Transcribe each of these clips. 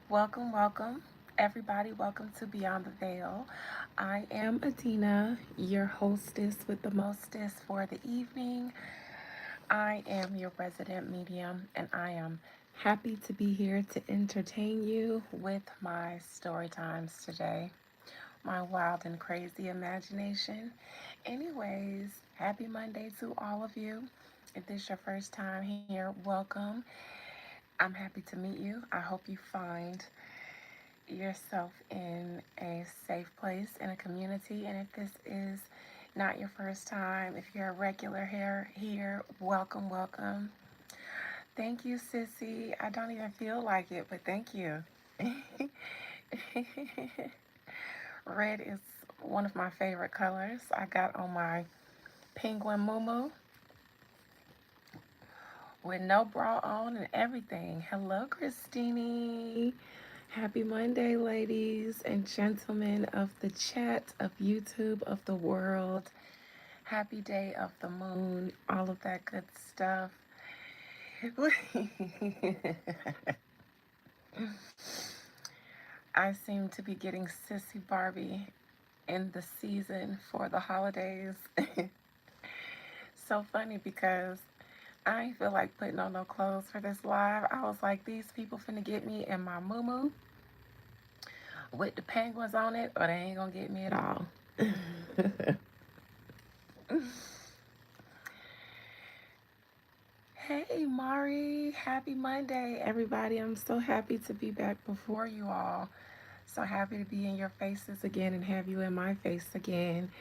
Welcome, welcome, everybody. Welcome to Beyond the Veil. I am Adina, your hostess with the mostest for the evening. I am your resident medium, and I am happy to be here to entertain you with my story times today. My wild and crazy imagination. Anyways, happy Monday to all of you. If this is your first time here, welcome. I'm happy to meet you. I hope you find yourself in a safe place, in a community. And if this is not your first time, if you're a regular here, welcome, welcome. Thank you, Sissy. I don't even feel like it, but thank you. Red is one of my favorite colors. I got on my penguin muumuu with no bra on and everything. Hello, Christine. Happy Monday, ladies and gentlemen of the chat, of YouTube, of the world. Happy day of the moon, all of that good stuff. I seem to be getting Sissy Barbie in the season for the holidays. So funny because I ain't feel like putting on no clothes for this live. I was like, these people finna get me in my muumuu with the penguins on it, or they ain't gonna get me at all. Hey, Mari. Happy Monday, everybody. I'm so happy to be back before you all. So happy to be in your faces again and have you in my face again.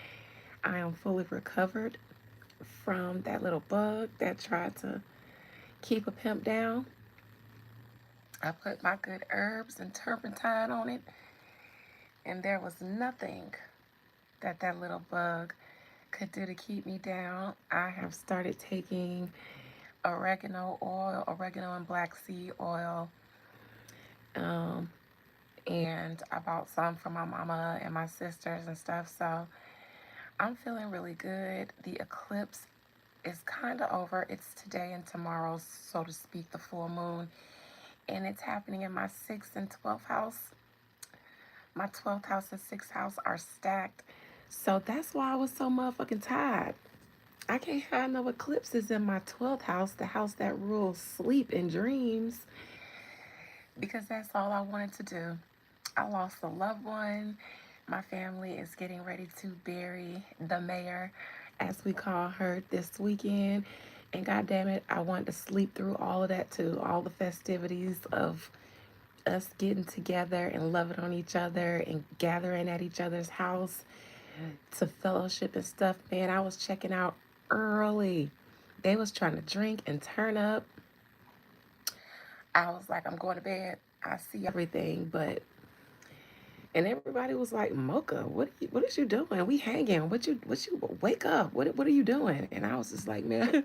I am fully recovered from that little bug that tried to keep a pimp down. I put my good herbs and turpentine on it, and there was nothing that little bug could do to keep me down. I have started taking oregano and black seed oil, um, and I bought some for my mama and my sisters and stuff. So I'm feeling really good. The eclipse is kind of over. It's today and tomorrow, so to speak, the full moon, and it's happening in my 6th and 12th house. My 12th house and 6th house are stacked. So that's why I was so motherfucking tired. I can't have no eclipses in my 12th house, the house that rules sleep and dreams, because that's all I wanted to do. I lost a loved one. My family is getting ready to bury the mayor, as we call her, this weekend. And God damn it, I wanted to sleep through all of that too. All the festivities of us getting together and loving on each other and gathering at each other's house to fellowship and stuff. Man, I was checking out early. They was trying to drink and turn up. I was like, I'm going to bed. I see everything, but and everybody was like, Mocha, what is you doing? We hanging. What you wake up? What are you doing? And I was just like, man,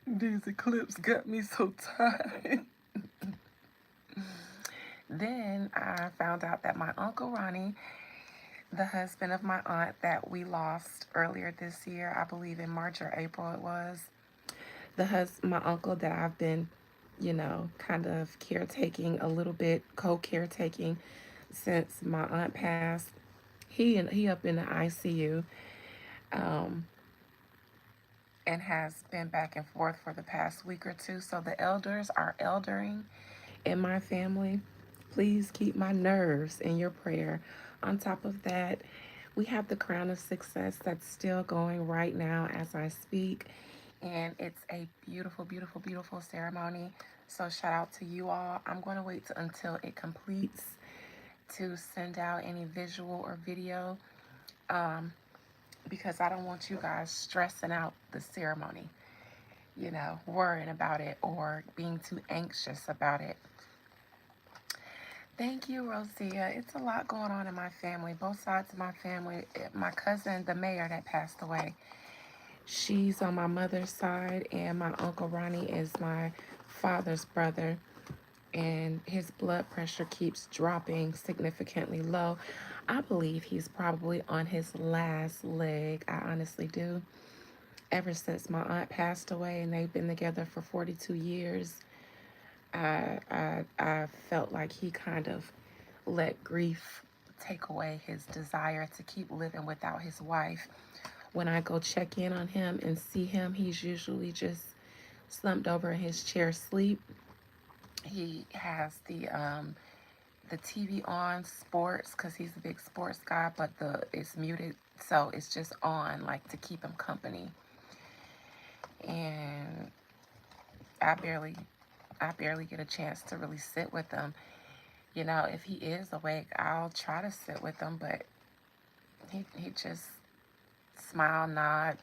these eclipse got me so tired. Then I found out that my Uncle Ronnie, the husband of my aunt that we lost earlier this year, I believe in March or April it was, my uncle that I've been, kind of caretaking a little bit, co-caretaking since my aunt passed. He up in the ICU, um, and has been back and forth for the past week or two. So the elders are eldering in my family. Please keep my nerves in your prayer. On top of that, we have the Crown of Success that's still going right now as I speak. And it's a beautiful, beautiful, beautiful ceremony. So shout out to you all. I'm going to wait until it completes to send out any visual or video, um, because I don't want you guys stressing out the ceremony, worrying about it or being too anxious about it. Thank you, Rosia. It's a lot going on in my family, both sides of my family. My cousin, the mayor that passed away, she's on my mother's side, and my Uncle Ronnie is my father's brother, and his blood pressure keeps dropping significantly low. I believe he's probably on his last leg. I honestly do. Ever since my aunt passed away, and they've been together for 42 years, I felt like he kind of let grief take away his desire to keep living without his wife. When I go check in on him and see him, he's usually just slumped over in his chair asleep. He has the TV on sports because he's a big sports guy, but the it's muted, so it's just on like to keep him company. And I barely I barely get a chance to really sit with him. You know, if he is awake, I'll try to sit with him, but he just smile, nod,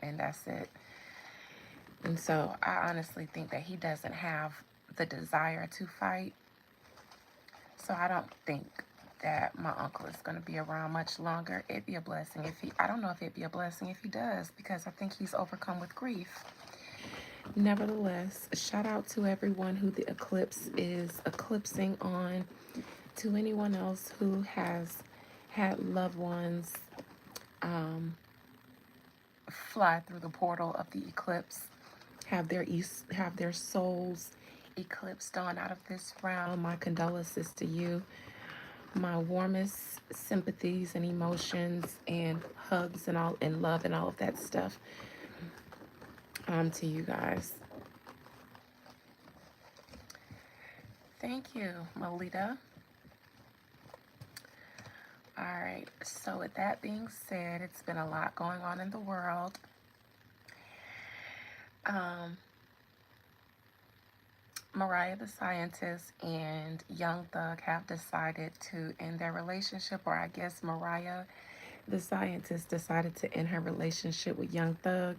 and that's it. And so I honestly think that he doesn't have the desire to fight. So I don't think that my uncle is going to be around much longer. It'd be a blessing if he, I don't know if it'd be a blessing if he does, because I think he's overcome with grief. Nevertheless, shout out to everyone who the eclipse is eclipsing on, to anyone else who has had loved ones um, fly through the portal of the eclipse, have their souls eclipsed on out of this realm. My condolences to you. My warmest sympathies and emotions and hugs and all and love and all of that stuff to you guys. Thank you, Melita. All right, so with that being said, it's been a lot going on in the world. Um, Mariah the Scientist and Young Thug have decided to end their relationship, or I guess Mariah the Scientist decided to end her relationship with Young Thug.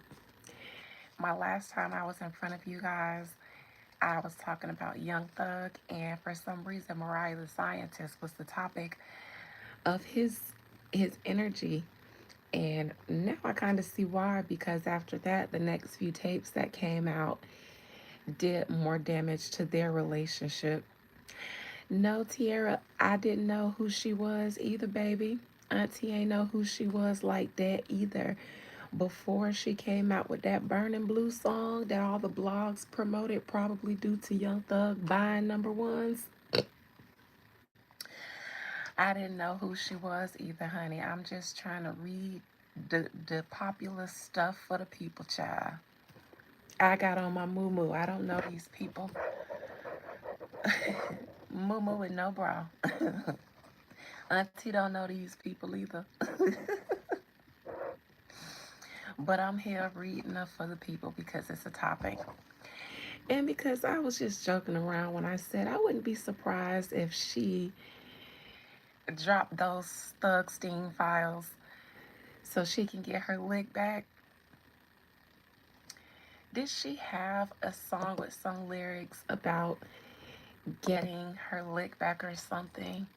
My last time I was in front of you guys, I was talking about Young Thug, and for some reason, Mariah the Scientist was the topic of his energy. And now I kind of see why, because after that, the next few tapes that came out did more damage to their relationship. No, Tiara, I didn't know who she was either, baby. Auntie ain't know who she was like that either. Before she came out with that Burning Blue song that all the blogs promoted, probably due to Young Thug buying number ones, I didn't know who she was either, honey. I'm just trying to read the popular stuff for the people, child. I got on my moo. I don't know these people. Moo with no bra. Auntie don't know these people either. But I'm here reading up for the people because it's a topic. And because I was just joking around when I said I wouldn't be surprised if she dropped those Thugstein files so she can get her lick back. Did she have a song with some lyrics about getting her lick back or something?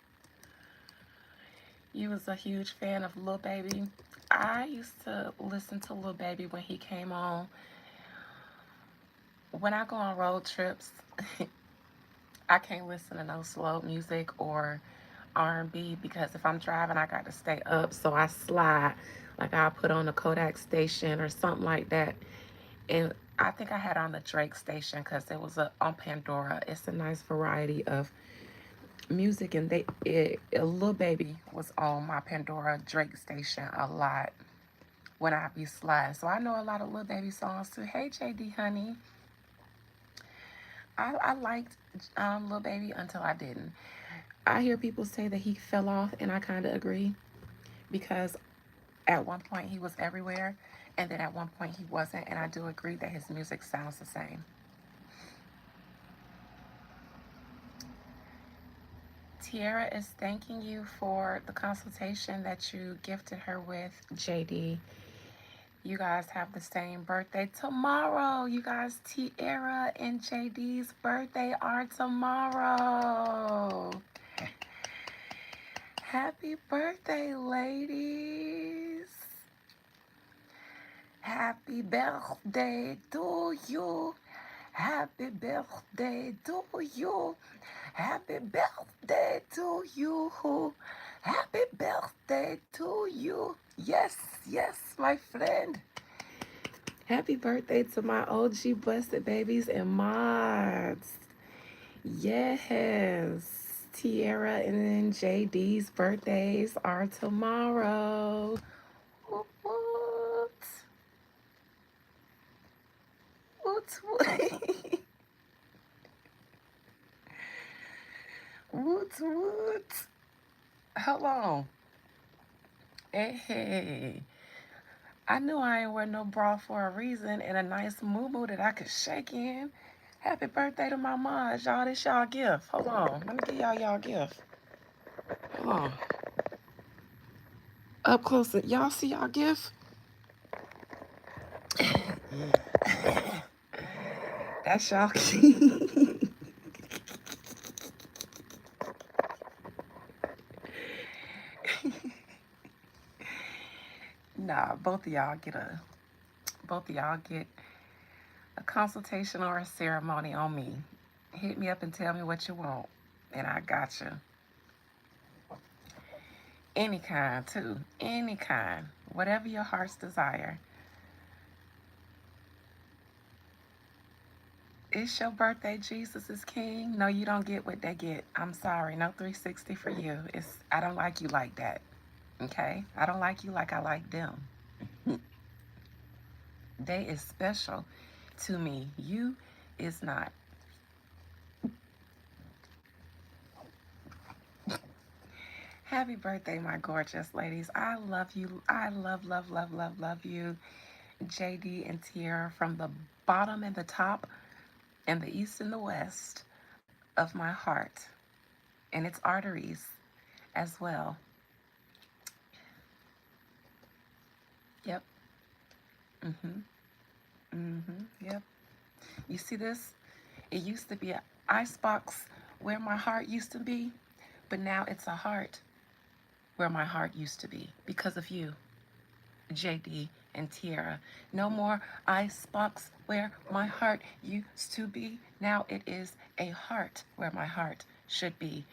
You was a huge fan of Lil Baby. I used to listen to Lil Baby when he came on. When I go on road trips, I can't listen to no slow music or R&B because if I'm driving, I got to stay up. So I slide, like I'll put on the Kodak station or something like that. And I think I had on the Drake station because it was on Pandora. It's a nice variety of music, and Lil Baby was on my Pandora Drake station a lot when I be sliding. So I know a lot of Lil Baby songs too. Hey JD, honey. I liked Lil Baby until I didn't. I hear people say that he fell off, and I kind of agree because at one point he was everywhere, and then at one point he wasn't. And I do agree that his music sounds the same. Tiara is thanking you for the consultation that you gifted her with, JD. You guys have the same birthday tomorrow. You guys, Tiara and JD's birthday are tomorrow. Happy birthday, ladies. Happy birthday to you. Happy birthday to you. Happy birthday to you. Happy birthday to you. Yes, yes, my friend. Happy birthday to my OG busted babies and mods. Yes. Tiara and then JD's birthdays are tomorrow. What? What? What? Hold on. Hey, I knew I ain't wear no bra for a reason and a nice moo that I could shake in. Happy birthday to my mom, y'all. This y'all gift. Hold on. Let me give y'all gift. Hold on. Up close. Y'all see y'all gift? That's y'all key. Nah, both of y'all get a consultation or a ceremony on me. Hit me up and tell me what you want, and I got you. Any kind, too. Any kind. Whatever your heart's desire. It's your birthday. Jesus is king. No, you don't get what they get. I'm sorry. No 360 for you. I don't like you like that. Okay? I don't like you like I like them. They is special to me. You is not. Happy birthday, my gorgeous ladies. I love you. I love you. JD and Tiara, from the bottom and the top and the east and the west of my heart and its arteries as well. Yep. Mm-hmm. Mm-hmm. Yep. You see this? It used to be an ice box where my heart used to be, but now it's a heart where my heart used to be because of you, JD and Tiara. No more ice box where my heart used to be. Now it is a heart where my heart should be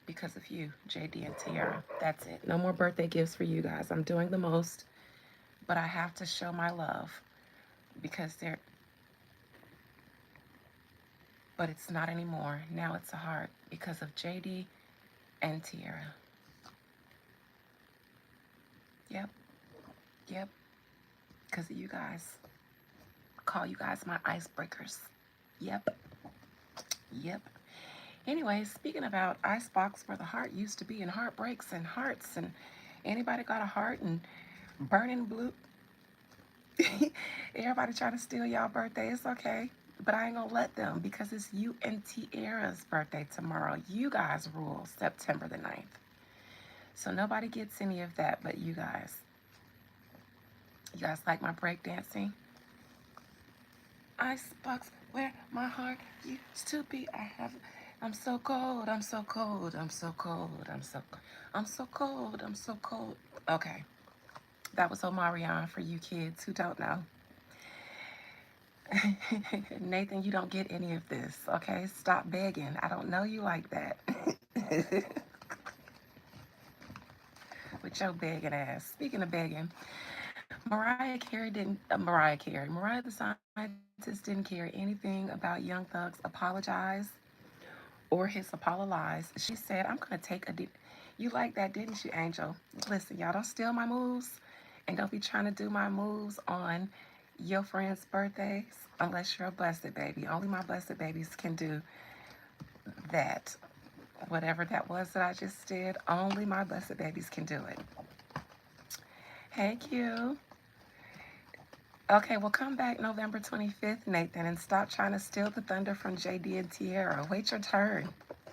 because of you, JD and Tiara. That's it. No more birthday gifts for you guys. I'm doing the most, but I have to show my love because they're, but it's not anymore. Now it's a heart because of JD and Tiara. Yep, yep, because of you guys. Call you guys my icebreakers. Yep, yep. Anyway, speaking about icebox where the heart used to be and heartbreaks and hearts and anybody got a heart and burning blue. Everybody trying to steal y'all birthday. It's okay. But I ain't gonna let them because it's you and Tiara's birthday tomorrow. You guys rule September the 9th. So nobody gets any of that but you guys. You guys like my breakdancing? Icebox where my heart used to be. I'm so cold, I'm so cold, I'm so cold, I'm so cold, I'm so cold. Okay, that was Omarion for you kids who don't know. Nathan, you don't get any of this, okay? Stop begging. I don't know you like that. With your begging ass. Speaking of begging, Mariah the Scientist didn't care anything about Young Thug's apologize or his apologize. She said, I'm going to take a deep. You like that, didn't you, Angel? Listen, y'all don't steal my moves and don't be trying to do my moves on your friends' birthdays unless you're a blessed baby. Only my blessed babies can do that. Whatever that was that I just did, only my blessed babies can do it. Hey, Q. Okay, well, come back November 25th, Nathan, and stop trying to steal the thunder from JD and Tiara. Wait your turn,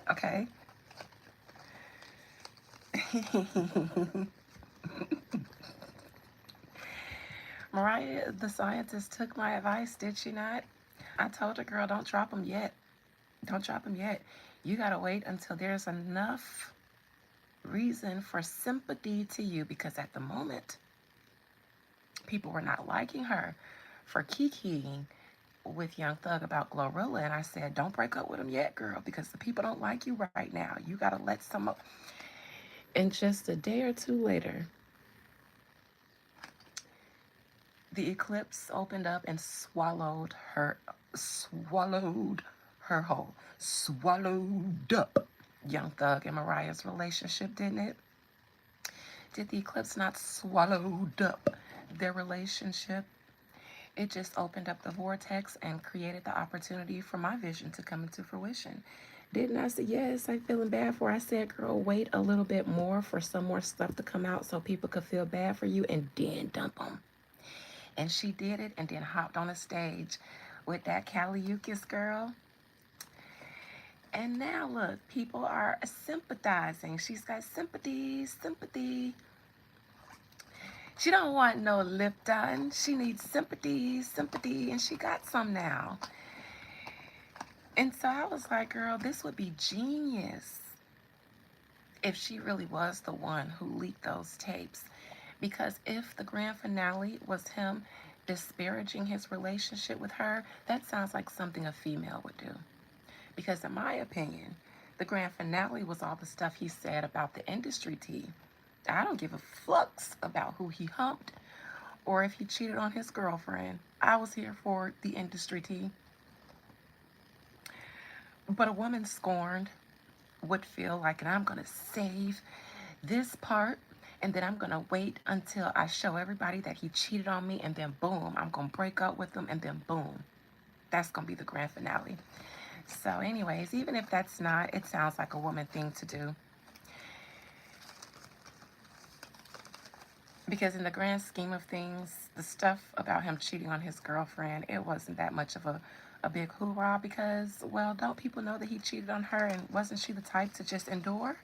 okay? Mariah, the scientist, took my advice, did she not? I told her, girl, don't drop them yet. Don't drop them yet. You gotta wait until there's enough reason for sympathy to you because at the moment, people were not liking her for kikiing with Young Thug about Glorilla, and I said, don't break up with him yet, girl, because the people don't like you right now. You gotta let some up. And just a day or two later, the eclipse opened up and swallowed her whole. Swallowed up Young Thug and Mariah's relationship, didn't it? Did the eclipse not swallowed up their relationship? It just opened up the vortex and created the opportunity for my vision to come into fruition. Didn't I say, yes, I'm feeling bad for? I said, girl, wait a little bit more for some more stuff to come out so people could feel bad for you and then dump them. And she did it and then hopped on a stage with that Caliucas girl. And now look, people are sympathizing. She's got sympathy. She don't want no lip done. She needs sympathy, and she got some now. And so I was like, girl, this would be genius if she really was the one who leaked those tapes. Because if the grand finale was him disparaging his relationship with her, that sounds like something a female would do. Because in my opinion, the grand finale was all the stuff he said about the industry tea. I don't give a flux about who he humped or if he cheated on his girlfriend. I was here for the industry tea. But a woman scorned would feel like, and I'm going to save this part, and then I'm going to wait until I show everybody that he cheated on me, and then boom, I'm going to break up with him, and then boom. That's going to be the grand finale. So anyways, even if that's not, it sounds like a woman thing to do. Because in the grand scheme of things, the stuff about him cheating on his girlfriend, it wasn't that much of a big hoorah because, well, don't people know that he cheated on her and wasn't she the type to just endure?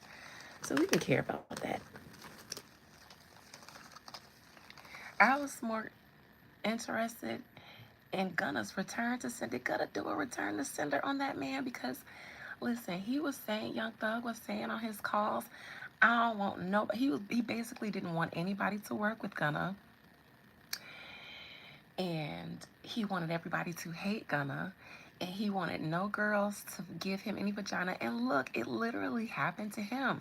So we didn't care about that. I was more interested in Gunna's return to sender. Gunna do a return to sender on that man because, listen, he was saying, Young Thug was saying on his calls, I don't want nobody. He basically didn't want anybody to work with Gunna. And he wanted everybody to hate Gunna. And he wanted no girls to give him any vagina. And look, it literally happened to him.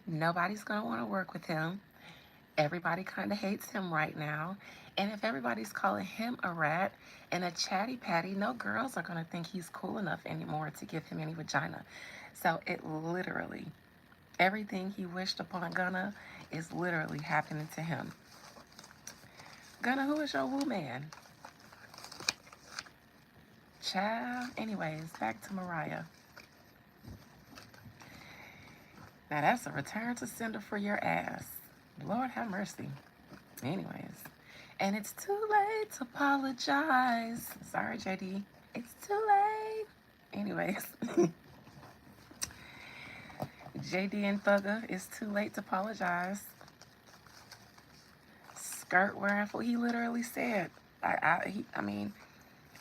Nobody's going to want to work with him. Everybody kind of hates him right now. And if everybody's calling him a rat and a chatty patty, no girls are going to think he's cool enough anymore to give him any vagina. So it literally, everything he wished upon Gunna is literally happening to him. Gunna, who is your woo man? Child. Anyways, back to Mariah. Now that's a return to sender for your ass. Lord have mercy. Anyways. And it's too late to apologize. Sorry, JD. It's too late. Anyways. JD and Thugger, it's too late to apologize. Skirt wearing, he literally said, I mean,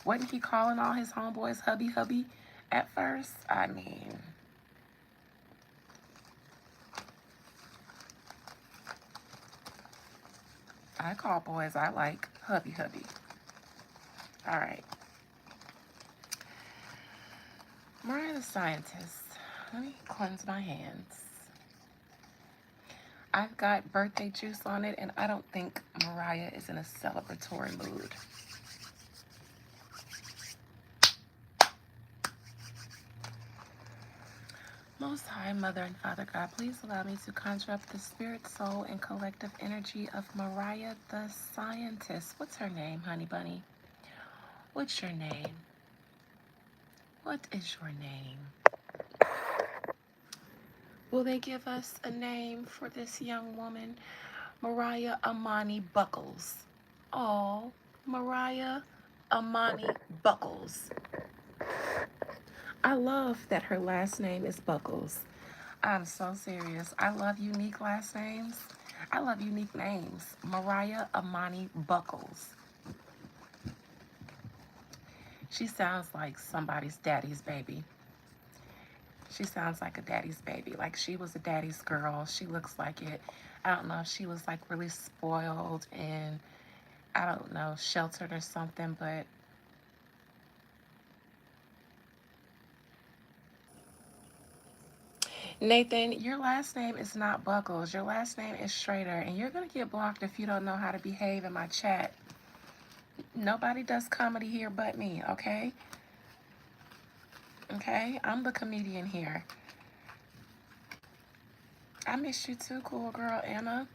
wasn't he calling all his homeboys hubby at first? I mean, I call boys I like hubby. All right. Mariah the Scientist. Let me cleanse my hands. I've got birthday juice on it, and I don't think Mariah is in a celebratory mood. Most High Mother and Father God, please allow me to conjure up the spirit, soul, and collective energy of Mariah the Scientist. What's her name, honey bunny? What's your name? What is your name? Will they give us a name for this young woman? Mariah Amani Buckles. Oh, Mariah Amani Buckles. I love that her last name is Buckles. I'm so serious. I love unique last names. I love unique names. Mariah Amani Buckles. She sounds like somebody's daddy's baby. She sounds like a daddy's baby. Like she was a daddy's girl. She looks like it. I don't know if she was like really spoiled and, I don't know, sheltered or something, but Nathan, your last name is not Buckles. Your last name is Schrader, and you're going to get blocked if you don't know how to behave in my chat. Nobody does comedy here but me, okay? Okay? I'm the comedian here. I miss you too, cool girl Anna.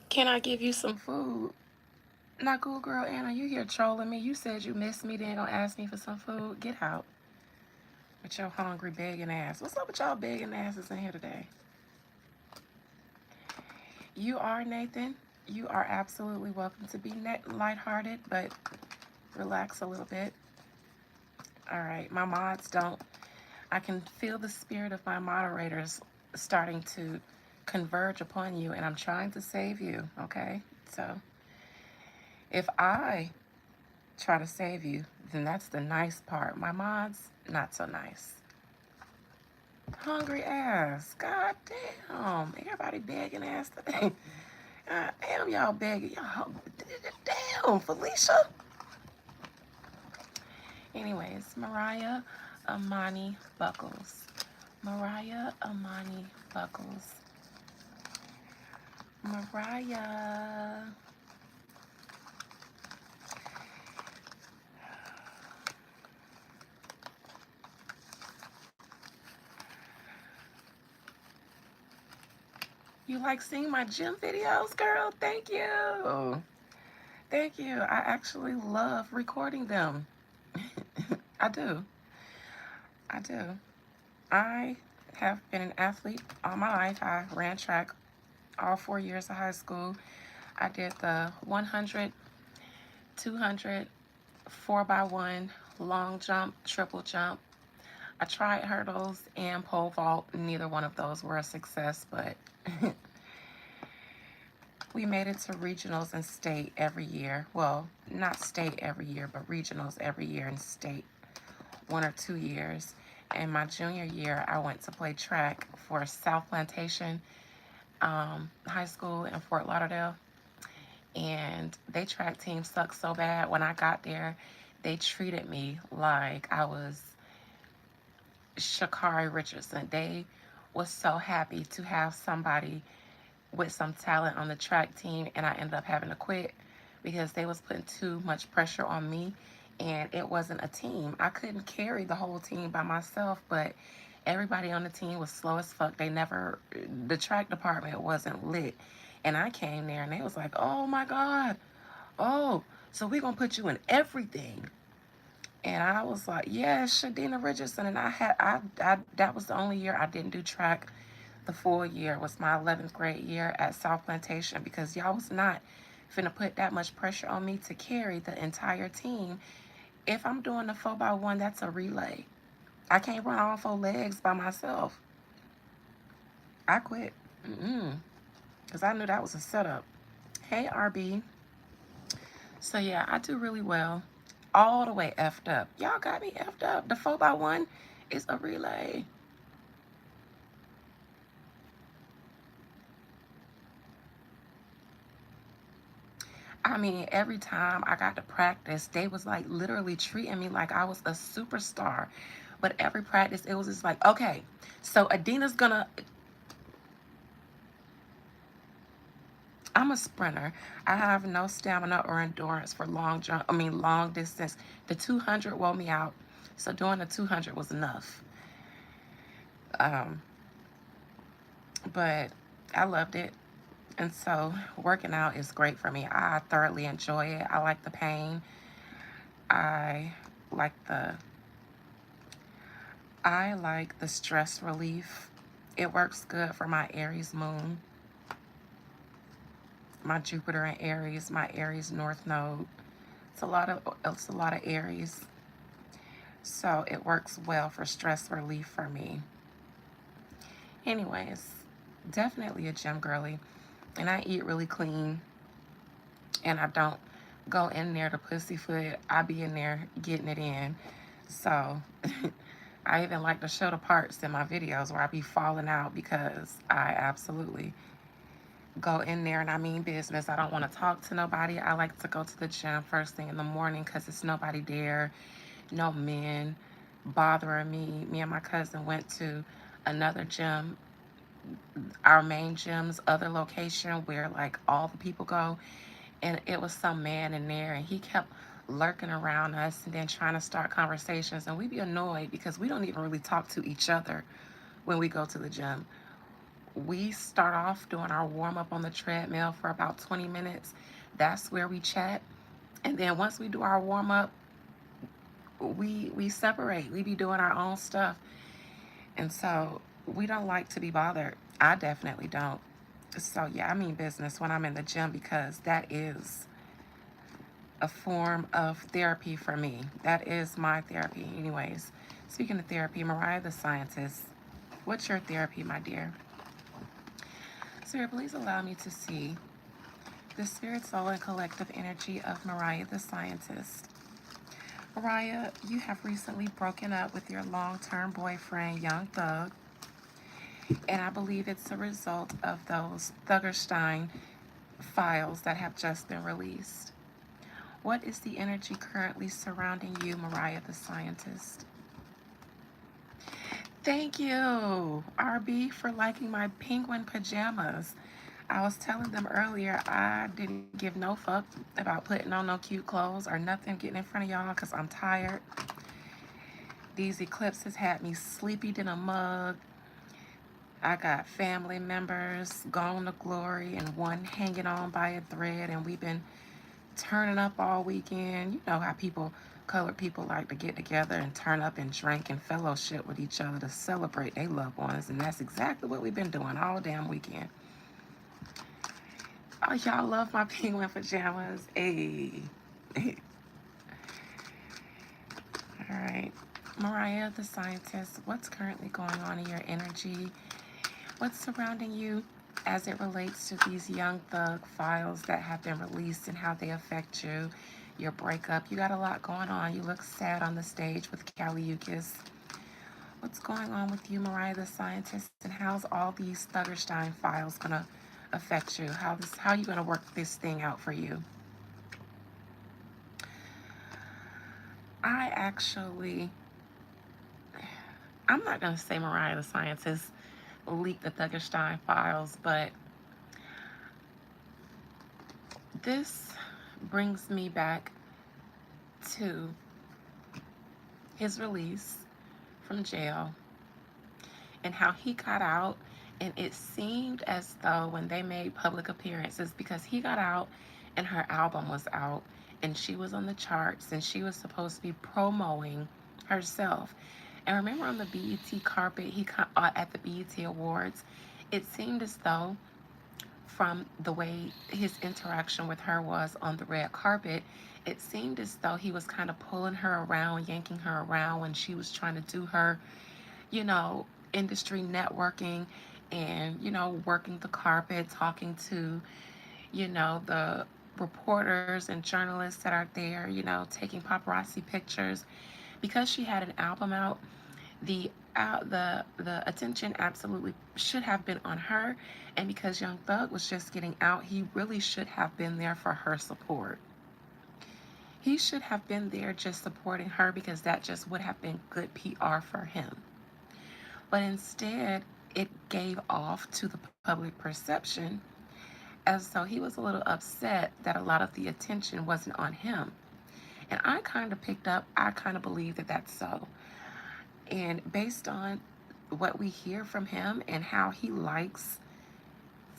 Can I give you some food? Now, cool girl Anna, you here trolling me. You said you missed me, then gonna ask me for some food. Get out with your hungry begging ass. What's up with y'all begging asses in here today? You are Nathan. You are absolutely welcome to be lighthearted, but relax a little bit. All right, my mods don't. I can feel the spirit of my moderators starting to converge upon you, and I'm trying to save you, okay? So if I try to save you, then that's the nice part. My mods, not so nice. Hungry ass. God damn. Everybody begging ass today. God damn, y'all begging. Y'all, damn, Felicia. Anyways, Mariah Amani Buckles. Mariah Amani Buckles. Mariah. You like seeing my gym videos, girl? Thank you. Thank you. I actually love recording them. I do. I do. I have been an athlete all my life. I ran track all 4 years of high school. I did the 100, 200, 4x1, long jump, triple jump. I tried hurdles and pole vault. Neither one of those were a success, but we made it to regionals and state every year. Well, not state every year, but regionals every year and state 1 or 2 years. And my junior year, I went to play track for South Plantation High School in Fort Lauderdale. And they track team sucked so bad. When I got there, they treated me like I was Sha'Carri Richardson. They was so happy to have somebody with some talent on the track team, and I ended up having to quit because they was putting too much pressure on me, and it wasn't a team. I couldn't carry the whole team by myself, but everybody on the team was slow as fuck. The track department wasn't lit. And I came there and they was like, oh my God, oh, so we gonna put you in everything. And I was like, yeah, Shadina Richardson. And that was the only year I didn't do track. The full year was my 11th grade year at South Plantation because y'all was not finna put that much pressure on me to carry the entire team. If I'm doing the 4x1, that's a relay. I can't run all 4 legs by myself. I quit. Because I knew that was a setup. Hey, RB. So yeah, I do really well. All the way effed up. Y'all got me effed up. The 4x1 is a relay. I mean, every time I got to practice, they was like literally treating me like I was a superstar. But every practice, it was just like, okay, so Adina's gonna. I'm a sprinter. I have no stamina or endurance for long distance. The 200 wore me out. So doing the 200 was enough. But I loved it. And so working out is great for me. I thoroughly enjoy it. I like the pain. I like the I like the stress relief. It works good for my Aries moon, my Jupiter in Aries, my Aries North Node. It's a lot of Aries. So it works well for stress relief for me. Anyways, definitely a gym girly. And I eat really clean. And I don't go in there to pussyfoot. I be in there getting it in. So I even like to show the parts in my videos where I be falling out because I absolutely go in there and I mean business. I don't want to talk to nobody. I like to go to the gym first thing in the morning because it's nobody there, no men bothering me. Me and my cousin went to another gym, our main gym's other location where like all the people go, and it was some man in there, and he kept lurking around us and then trying to start conversations, and we'd be annoyed because we don't even really talk to each other when we go to the gym. We start off doing our warm-up on the treadmill for about 20 minutes. That's where we chat, and then once we do our warm-up, we separate. We be doing our own stuff. And so we don't like to be bothered. I definitely don't. So yeah, I mean business when I'm in the gym, because that is a form of therapy for me. That is my therapy. Anyways, speaking of therapy, Mariah the scientist, what's your therapy, my dear? Sir, please allow me to see the spirit, soul, and collective energy of Mariah the scientist. Mariah, you have recently broken up with your long-term boyfriend, Young Thug, and I believe it's a result of those Thugger-Stein files that have just been released. What is the energy currently surrounding you, Mariah the scientist? Thank you, RB, for liking my penguin pajamas. I was telling them earlier I didn't give no fuck about putting on no cute clothes or nothing, getting in front of y'all, because I'm tired. These eclipses had me sleepy than a mug. I got family members gone to glory and one hanging on by a thread, and we've been turning up all weekend. You know how colored people like to get together and turn up and drink and fellowship with each other to celebrate their loved ones, and that's exactly what we've been doing all damn weekend. Oh, y'all love my penguin pajamas. Hey. All right. Mariah the scientist, what's currently going on in your energy? What's surrounding you as it relates to these Young Thug files that have been released and how they affect you, your breakup? You got a lot going on. You look sad on the stage with Caliucas. What's going on with you, Mariah the scientist, and how's all these Thugger-Stein files gonna affect you? How are you gonna work this thing out for you? I'm not gonna say Mariah the scientist leaked the Thugger-Stein files, but this brings me back to his release from jail and how he got out. And it seemed as though when they made public appearances, because he got out and her album was out and she was on the charts and she was supposed to be promoting herself. And remember on the BET carpet, at the BET Awards, it seemed as though, from the way his interaction with her was on the red carpet, it seemed as though he was kind of pulling her around, yanking her around when she was trying to do her, you know, industry networking and, working the carpet, talking to, the reporters and journalists that are there, taking paparazzi pictures. Because she had an album out, the attention absolutely should have been on her, and because Young Thug was just getting out, he really should have been there for her support. He should have been there just supporting her, because that just would have been good PR for him. But instead, it gave off to the public perception as though he was a little upset that a lot of the attention wasn't on him. And I kind of believe that that's so. And based on what we hear from him and how he likes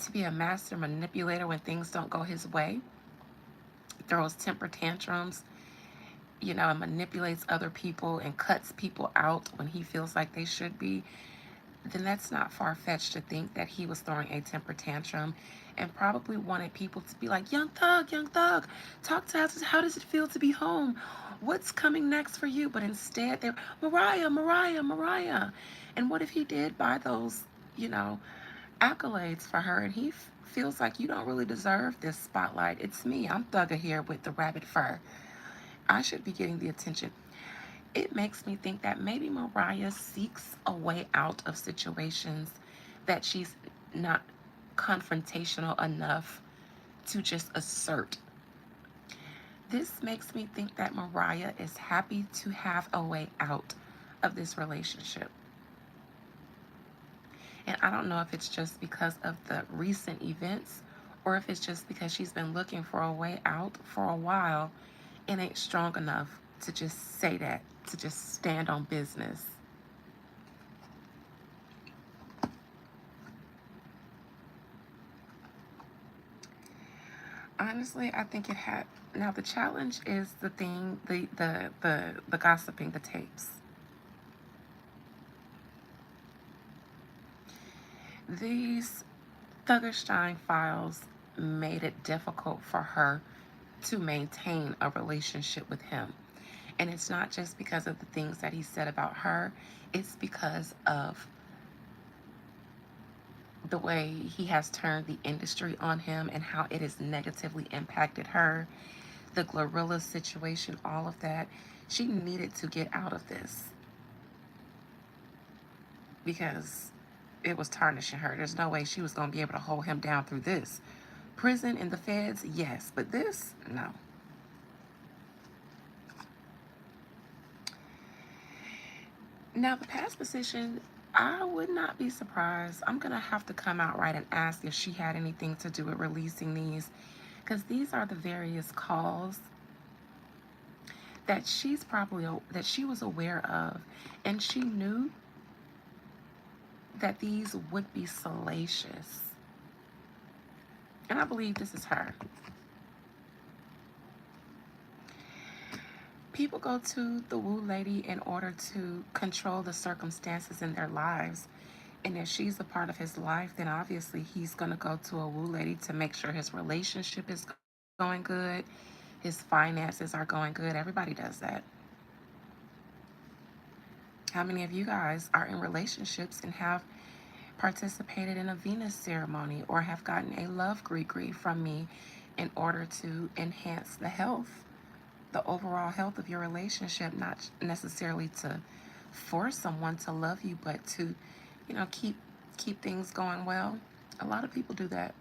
to be a master manipulator when things don't go his way, throws temper tantrums, and manipulates other people and cuts people out when he feels like they should be, then that's not far-fetched to think that he was throwing a temper tantrum and probably wanted people to be like, Young Thug, talk to us. How does it feel to be home? What's coming next for you? But instead, they're, Mariah. And what if he did buy those, accolades for her, and he feels like, you don't really deserve this spotlight. It's me. I'm Thugger here with the rabbit fur. I should be getting the attention. It makes me think that maybe Mariah seeks a way out of situations that she's not confrontational enough to just assert. This makes me think that Mariah is happy to have a way out of this relationship. And I don't know if it's just because of the recent events or if it's just because she's been looking for a way out for a while and ain't strong enough to just say that, to just stand on business. Honestly, I think it had. Now the challenge is the thing, the gossiping, the tapes. These Thugger-Stein files made it difficult for her to maintain a relationship with him. And it's not just because of the things that he said about her, it's because of the way he has turned the industry on him and how it has negatively impacted her. The Glorilla situation, all of that. She needed to get out of this because it was tarnishing her. There's no way she was going to be able to hold him down through this. Prison and the feds, yes, but this, no. Now, the past position, I would not be surprised. I'm going to have to come out right and ask if she had anything to do with releasing these, because these are the various calls that that she was aware of, and she knew that these would be salacious. And I believe this is her. People go to the woo lady in order to control the circumstances in their lives. And if she's a part of his life, then obviously he's going to go to a woo lady to make sure his relationship is going good, his finances are going good. Everybody does that. How many of you guys are in relationships and have participated in a Venus ceremony or have gotten a love gree from me in order to enhance the health, the overall health of your relationship, not necessarily to force someone to love you, but to, keep things going well? A lot of people do that.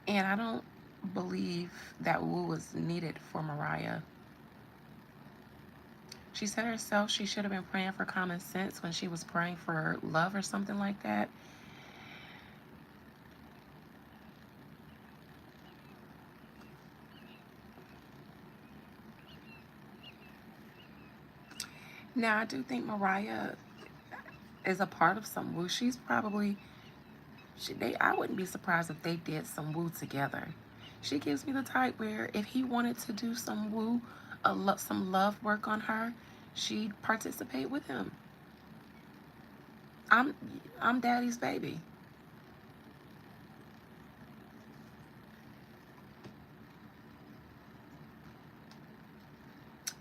And I don't believe that woo was needed for Mariah. She said herself she should have been praying for common sense when she was praying for love or something like that. Now, I do think Mariah is a part of some woo. She's probably, I wouldn't be surprised if they did some woo together. She gives me the type where if he wanted to do some woo, some love work on her, she'd participate with him. I'm I'm daddy's baby.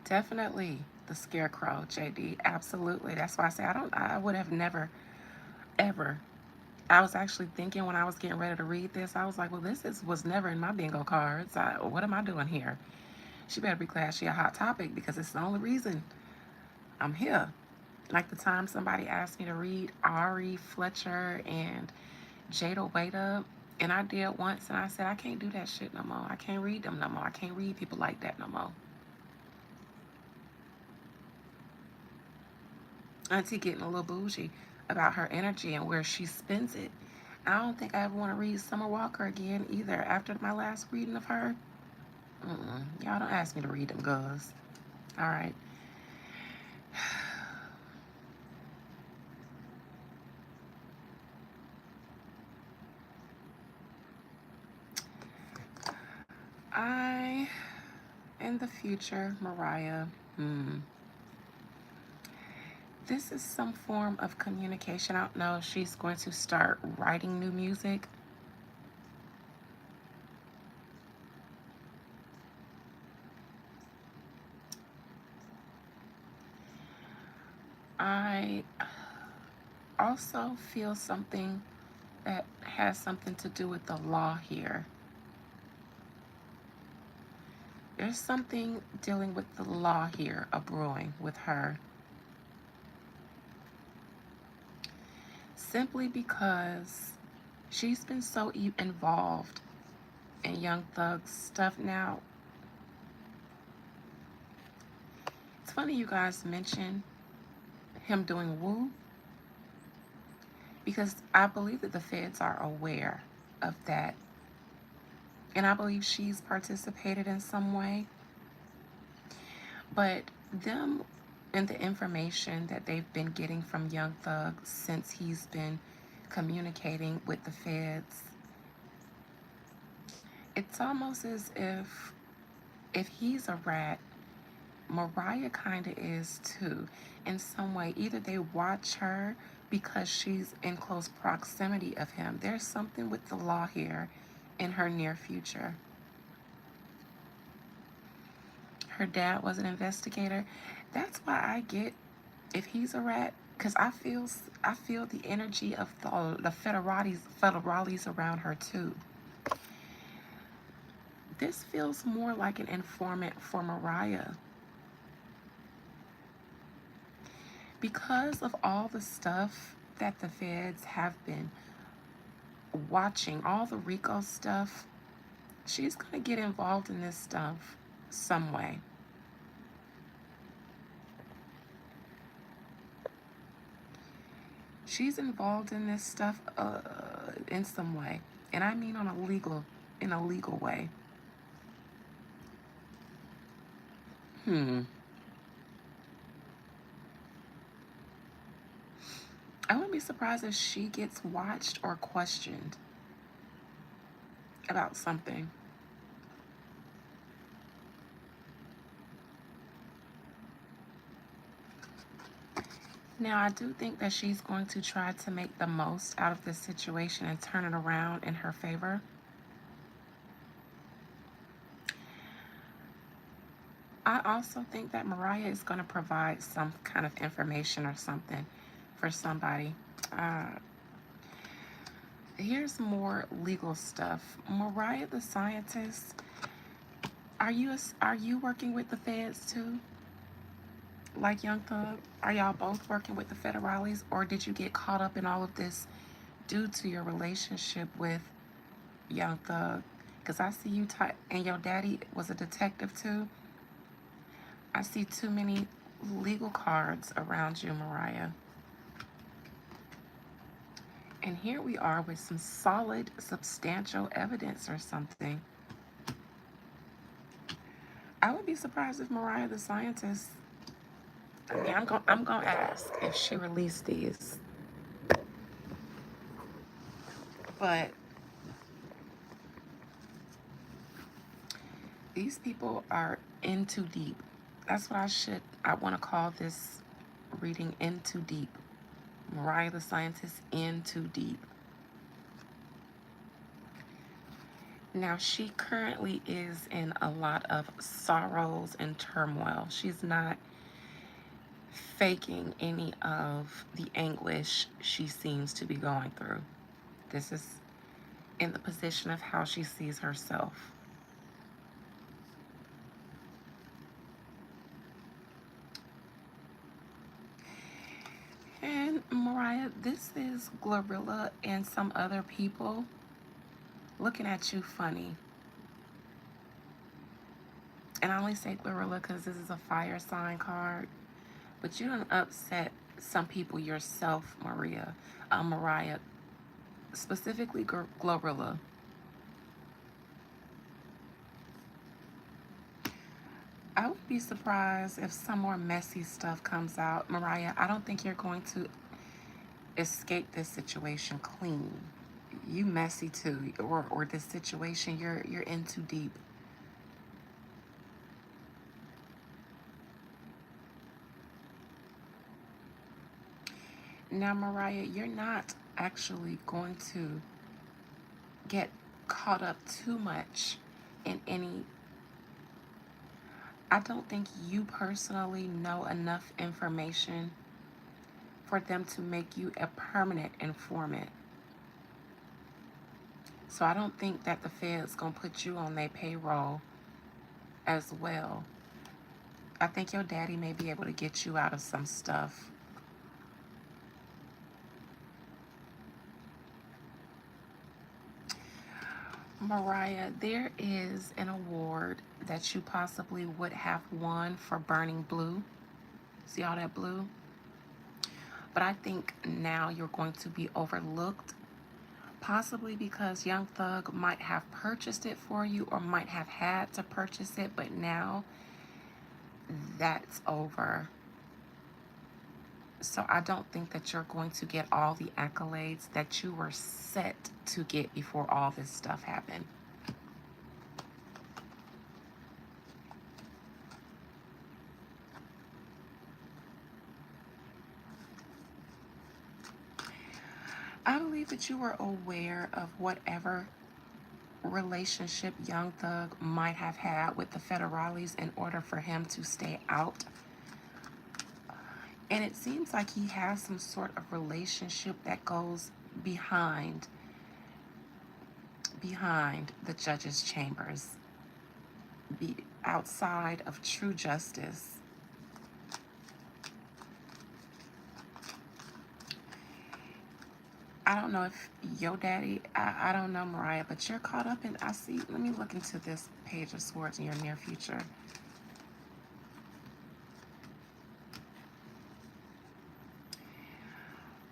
Definitely the scarecrow, JD. Absolutely. That's why I say I would have never, ever. I was actually thinking when I was getting ready to read this, I was like, well, was never in my bingo cards. What am I doing here? She better be glad she a hot topic because it's the only reason I'm here. Like the time somebody asked me to read Ari Fletcher and Jada Waiter, and I did once, and I said, I can't do that shit no more. I can't read them no more. I can't read people like that no more. Auntie getting a little bougie about her energy and where she spends it. I don't think I ever want to read Summer Walker again either. After my last reading of her, y'all don't ask me to read them girls. All right. In the future, Mariah, this is some form of communication. I don't know if she's going to start writing new music. I also feel something that has something to do with the law here. There's something dealing with the law here, a brewing with her. Simply because she's been so involved in Young Thug's stuff now. It's funny you guys mention him doing woo. because I believe that the feds are aware of that. And I believe she's participated in some way. But them and the information that they've been getting from Young Thug since he's been communicating with the feds, it's almost as if he's a rat, Mariah kind of is too, in some way. Either they watch her because she's in close proximity of him. There's something with the law here in her near future. Her dad was an investigator. That's why I get if he's a rat, because I feel the energy of the federales around her too. This feels more like an informant for Mariah. Because of all the stuff that the feds have been watching, all the RICO stuff, she's going to get involved in this stuff some way. She's involved in this stuff in some way. And I mean in a legal way. I wouldn't be surprised if she gets watched or questioned about something. Now, I do think that she's going to try to make the most out of this situation and turn it around in her favor. I also think that Mariah is going to provide some kind of information or something for somebody. Uh, Here's more legal stuff. Mariah the scientist, are you working with the feds too? Like Young Thug? Are y'all both working with the federales, or did you get caught up in all of this due to your relationship with Young Thug? Because I see you and your daddy was a detective too. I see too many legal cards around you, Mariah. And here we are with some solid, substantial evidence or something. I would be surprised if Mariah the scientist, I mean, I'm gonna ask if she released these. But these people are in too deep. That's what I want to call this reading, in too deep. Mariah the scientist, in too deep. Now, she currently is in a lot of sorrows and turmoil. She's not faking any of the anguish she seems to be going through. This is in the position of how she sees herself. And Mariah, this is Glorilla and some other people looking at you funny. And I only say Glorilla because this is a fire sign card. But you done upset some people yourself, Mariah, specifically Glorilla. I would be surprised if some more messy stuff comes out. Mariah, I don't think you're going to escape this situation clean. You messy too, or this situation you're in too deep. Now, Mariah, you're not actually going to get caught up too much in any. I don't think you personally know enough information for them to make you a permanent informant. So I don't think that the Fed's gonna put you on their payroll as well. I think your daddy may be able to get you out of some stuff. Mariah, there is an award that you possibly would have won for burning blue. See all that blue? But I think now you're going to be overlooked, possibly because Young Thug might have purchased it for you or might have had to purchase it, but now that's over. So I don't think that you're going to get all the accolades that you were set to get before all this stuff happened. I believe that you were aware of whatever relationship Young Thug might have had with the federales in order for him to stay out. And it seems like he has some sort of relationship that goes behind the judge's chambers, be outside of true justice. I don't know if your daddy, I don't know, Mariah, but you're caught up in, I see, let me look into this Page of Swords in your near future.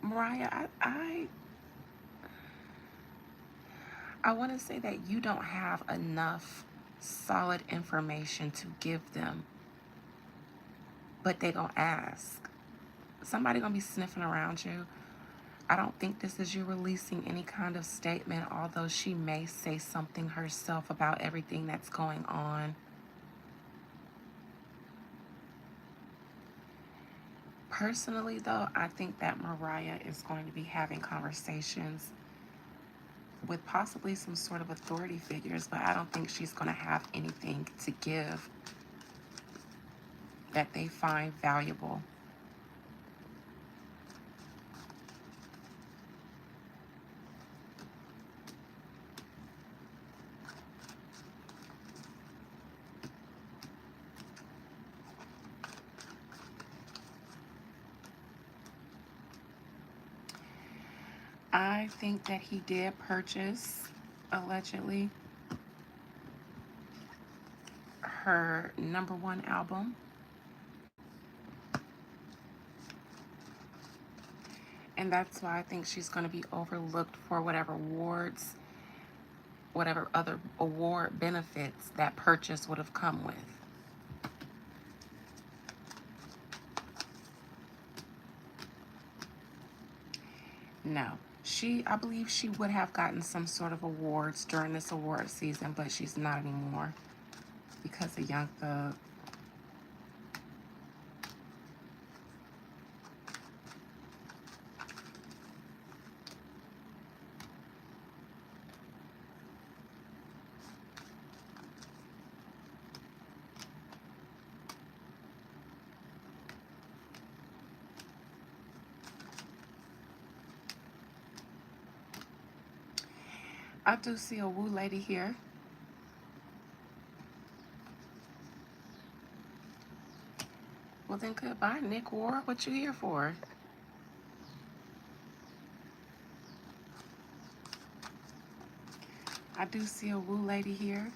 Mariah, I want to say that you don't have enough solid information to give them, but they gonna ask. Somebody gonna be sniffing around you. I don't think this is you releasing any kind of statement, although she may say something herself about everything that's going on. Personally, though, I think that Mariah is going to be having conversations with possibly some sort of authority figures, but I don't think she's going to have anything to give that they find valuable. I think that he did purchase, allegedly, her #1 album. And that's why I think she's going to be overlooked for whatever awards, whatever other award benefits that purchase would have come with. No. I believe she would have gotten some sort of awards during this award season, but she's not anymore because of Young Thug. I do see a woo lady here. Well then goodbye, Nick War. What you here for? I do see a woo lady here.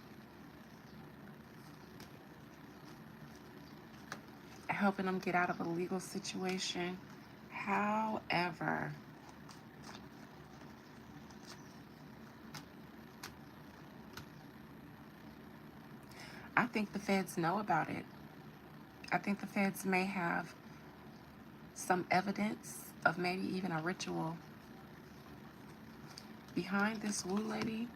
Helping them get out of a legal situation. However, I think the feds know about it. I think the feds may have some evidence of maybe even a ritual behind this woo lady.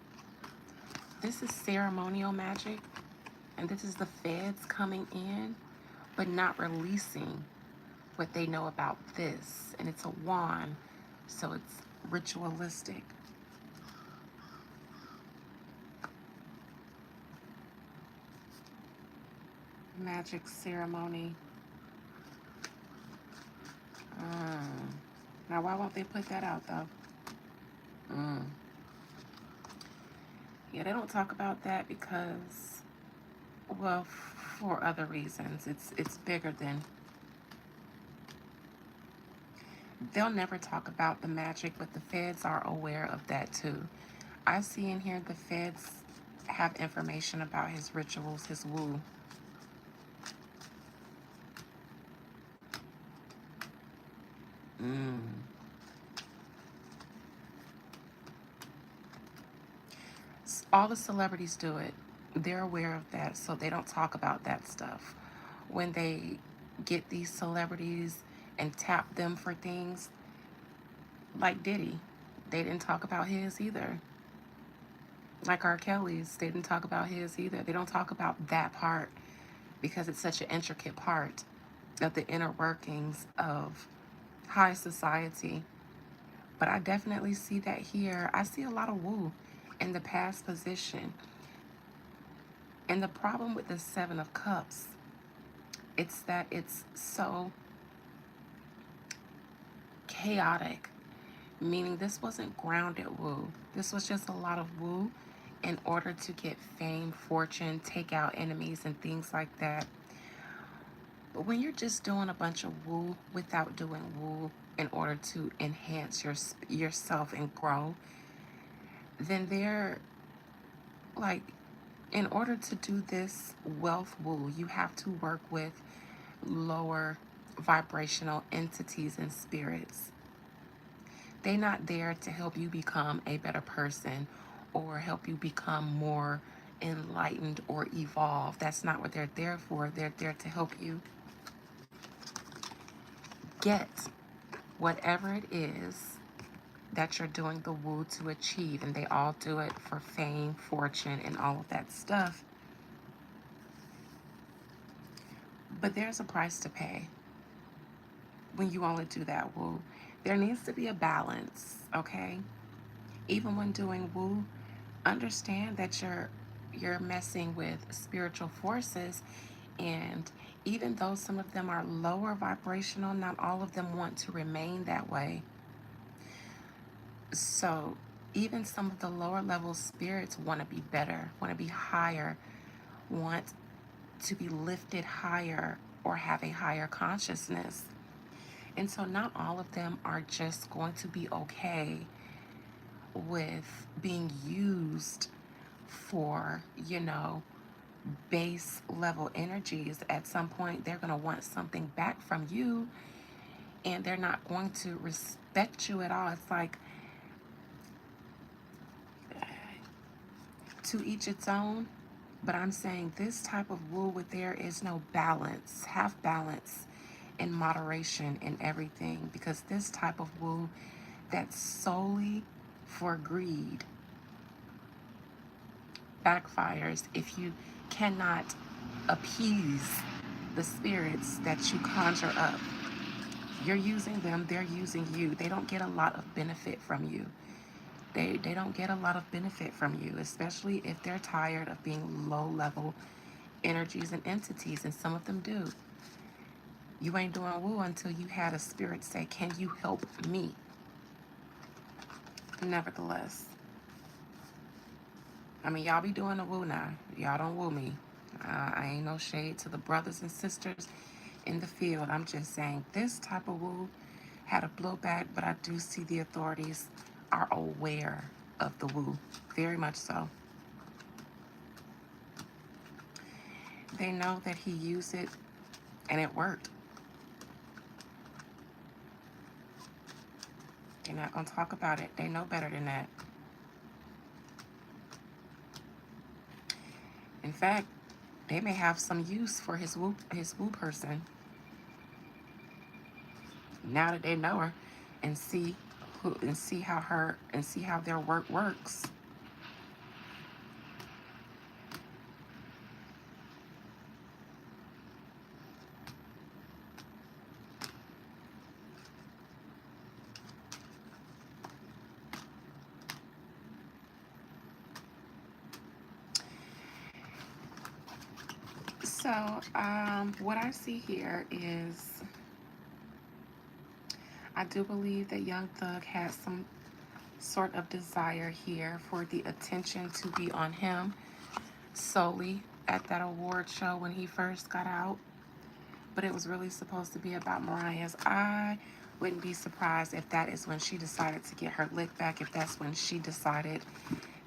This is ceremonial magic, and this is the feds coming in but not releasing what they know about this. And it's a wand, so it's ritualistic. Magic ceremony. Now, why won't they put that out, though? Yeah, they don't talk about that because, well, for other reasons. It's bigger than... They'll never talk about the magic, but the feds are aware of that, too. I see in here the feds have information about his rituals, his woo. Mm. All the celebrities do it. They're aware of that, so they don't talk about that stuff. When they get these celebrities and tap them for things, like Diddy, they didn't talk about his either. Like R. Kelly's, they didn't talk about his either. They don't talk about that part because it's such an intricate part of the inner workings of high society. But I definitely see that here. I see a lot of woo in the past position. And the problem with the Seven of Cups, it's that it's so chaotic, meaning this wasn't grounded woo. This was just a lot of woo in order to get fame, fortune, take out enemies, and things like that. But when you're just doing a bunch of woo without doing woo in order to enhance yourself and grow, then they're like, in order to do this wealth woo, you have to work with lower vibrational entities and spirits. They're not there to help you become a better person or help you become more enlightened or evolved. That's not what they're there for. They're there to help you get whatever it is that you're doing the woo to achieve. And they all do it for fame, fortune, and all of that stuff. But there's a price to pay when you only do that woo. There needs to be a balance, okay? Even when doing woo, understand that you're messing with spiritual forces, and even though some of them are lower vibrational, not all of them want to remain that way. So even some of the lower level spirits want to be better, want to be higher, want to be lifted higher or have a higher consciousness. And so not all of them are just going to be okay with being used for, base level energies. At some point, they're going to want something back from you, and they're not going to respect you at all. It's like, to each its own. But I'm saying this type of woo where there is no balance, have balance and moderation in everything, because this type of woo that's solely for greed backfires if you cannot appease the spirits that you conjure up. You're using them, they're using you. They don't get a lot of benefit from you. They don't get a lot of benefit from you, especially if they're tired of being low level energies and entities, and some of them do. You ain't doing woo until you had a spirit say, can you help me? Nevertheless, I mean, y'all be doing the woo now. Y'all don't woo me. I ain't no shade to the brothers and sisters in the field. I'm just saying this type of woo had a blowback, but I do see the authorities are aware of the woo. Very much so. They know that he used it and it worked. They're not going to talk about it. They know better than that. In fact, they may have some use for his woo person now that they know her and see how their work works. So, what I see here is, I do believe that Young Thug has some sort of desire here for the attention to be on him solely at that award show when he first got out. But it was really supposed to be about Mariah's. I wouldn't be surprised if that is when she decided to get her lick back, if that's when she decided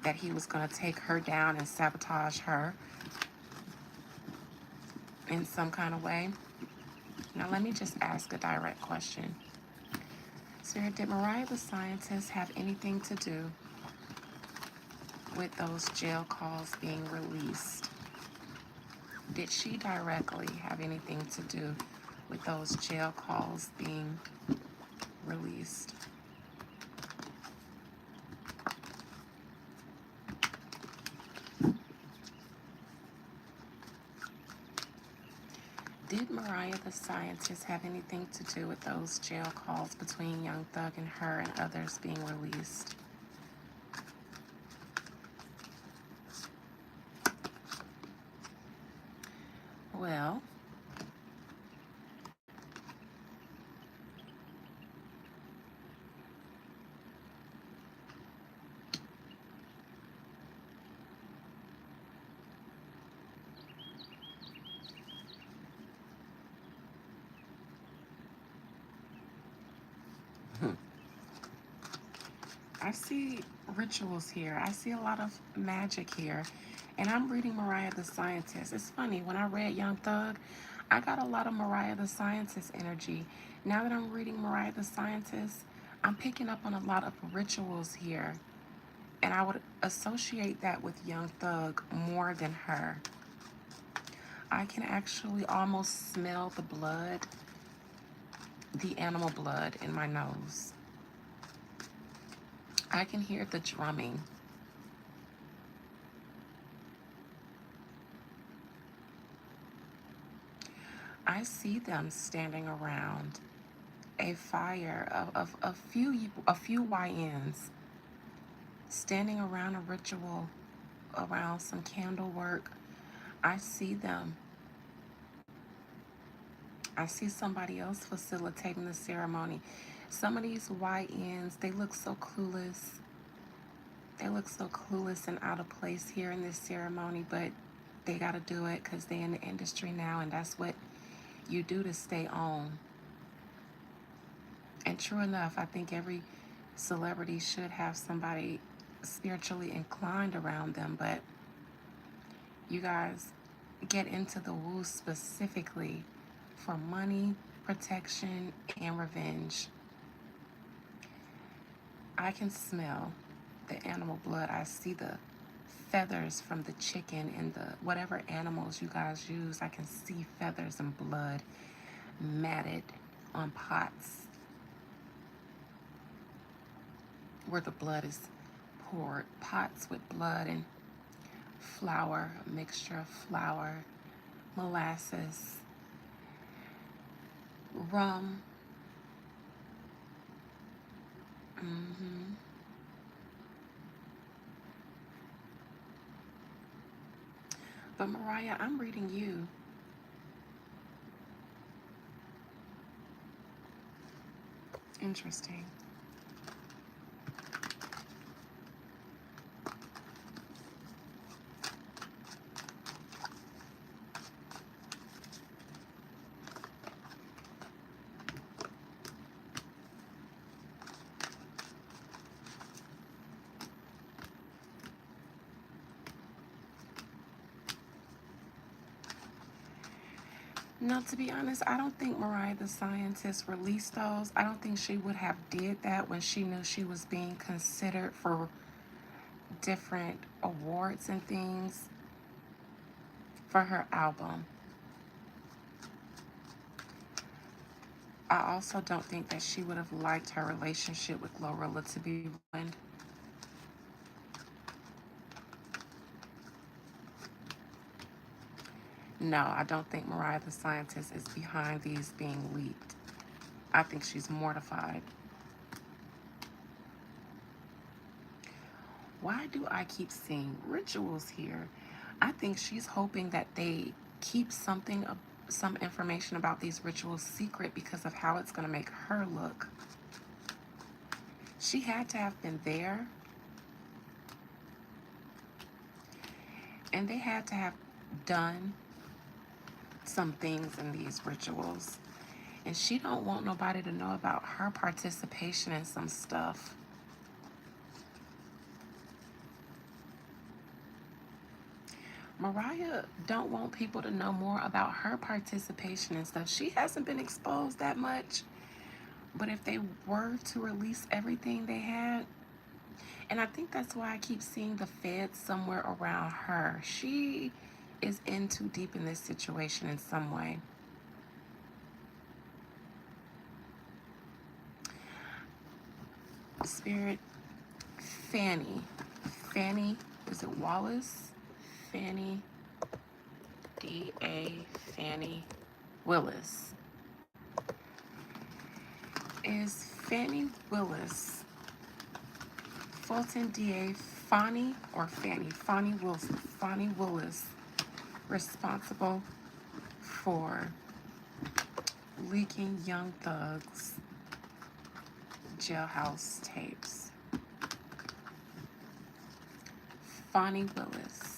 that he was going to take her down and sabotage her in some kind of way. Now, let me just ask a direct question. Spirit, did Mariah the Scientist have anything to do with those jail calls being released? Did she directly have anything to do with those jail calls being released? Did Mariah the Scientist have anything to do with those jail calls between Young Thug and her and others being released? Well, I see rituals here. I see a lot of magic here. And I'm reading Mariah the Scientist. It's funny, when I read Young Thug, I got a lot of Mariah the Scientist energy. Now that I'm reading Mariah the Scientist, I'm picking up on a lot of rituals here. And I would associate that with Young Thug more than her. I can actually almost smell the blood, the animal blood in my nose. I can hear the drumming. I see them standing around a fire of a few YNs standing around a ritual, around some candle work. I see them. I see somebody else facilitating the ceremony. Some of these YNs, they look so clueless. They look so clueless and out of place here in this ceremony, but they got to do it because they're in the industry now, and that's what you do to stay on. And true enough, I think every celebrity should have somebody spiritually inclined around them, but you guys get into the woo specifically for money, protection, and revenge. I can smell the animal blood. I see the feathers from the chicken and the whatever animals you guys use. I can see feathers and blood matted on pots where the blood is poured. Pots with blood and flour, a mixture of flour, molasses, rum. hmm But Mariah, I'm reading you. Interesting. No, to be honest, I don't think Mariah the Scientist released those. I don't think she would have did that when she knew she was being considered for different awards and things for her album. I also don't think that she would have liked her relationship with Glorilla to be ruined. No, I don't think Mariah the Scientist is behind these being leaked. I think she's mortified. Why do I keep seeing rituals here? I think she's hoping that they keep some information about these rituals secret because of how it's going to make her look. She had to have been there, and they had to have done some things in these rituals. And she don't want nobody to know about her participation in some stuff. Mariah don't want people to know more about her participation and stuff. She hasn't been exposed that much, But if they were to release everything they had, and I think that's why I keep seeing the feds somewhere around her. She is in too deep in this situation in some way. Spirit, Fannie. Fannie, is it Wallace? Fannie, D.A. Fannie Willis. Is Fannie Willis, Fulton D.A. Fannie or Fannie? Fannie Wilson. Fannie Willis responsible for leaking Young Thug's jailhouse tapes? Fannie Willis.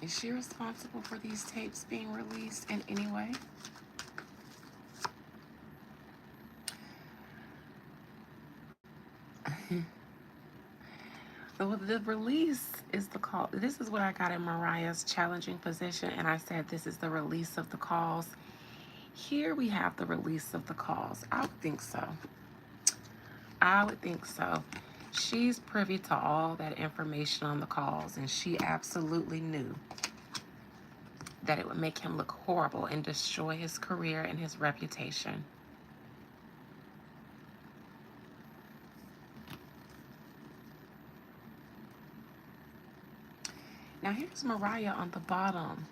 Is she responsible for these tapes being released in any way? The release is the call. This is what I got in Mariah's challenging position, and I said this is the release of the calls. Here we have the release of the calls. I would think so. I would think so. She's privy to all that information on the calls, and she absolutely knew that it would make him look horrible and destroy his career and his reputation. Now here's Mariah on the bottom.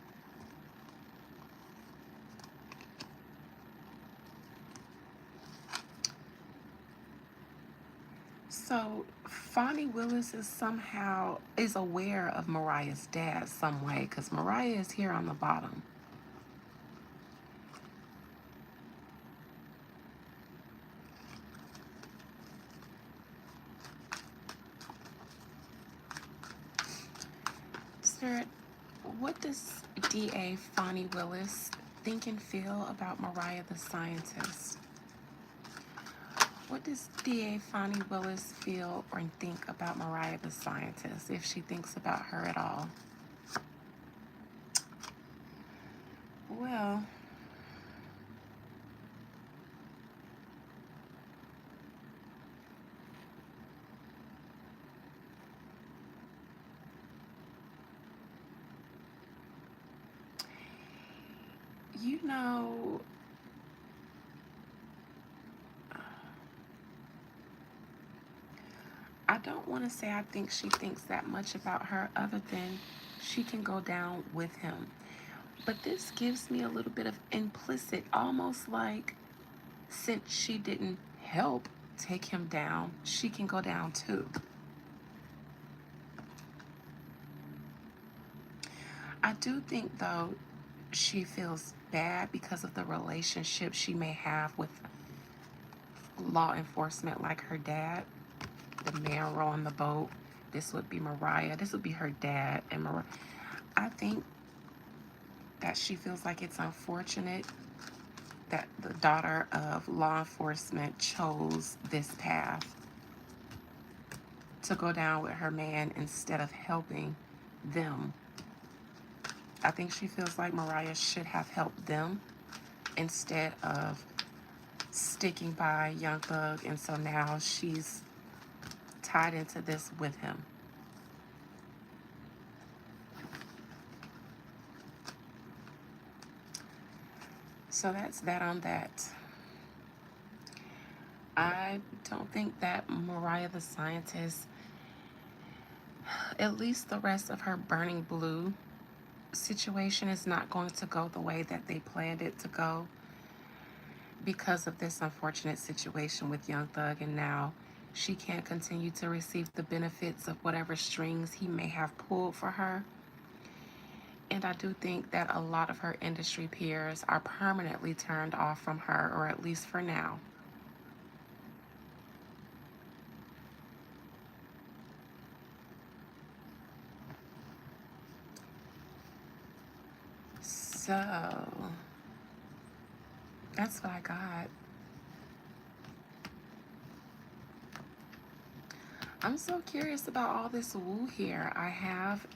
So Fannie Willis is somehow aware of Mariah's dad some way, because Mariah is here on the bottom. Spirit, what does D.A. Fannie Willis think and feel about Mariah the scientist? What does D.A. Fannie Willis feel or think about Mariah the scientist, if she thinks about her at all? Well, you know, I don't want to say I think she thinks that much about her, other than she can go down with him. But this gives me a little bit of implicit, almost like since she didn't help take him down, she can go down too. I do think, though, she feels bad because of the relationship she may have with law enforcement, like her dad, the man rowing the boat. This would be Mariah. This would be her dad. And I think that she feels like it's unfortunate that the daughter of law enforcement chose this path to go down with her man instead of helping them. I think she feels like Mariah should have helped them instead of sticking by Young Thug, and so now she's tied into this with him. So that's that on that. I don't think that Mariah the scientist, at least the rest of her Burning Blue situation, is not going to go the way that they planned it to go because of this unfortunate situation with Young Thug, and now she can't continue to receive the benefits of whatever strings he may have pulled for her. And I do think that a lot of her industry peers are permanently turned off from her, or at least for now. So that's what I got. I'm so curious about all this woo here. I have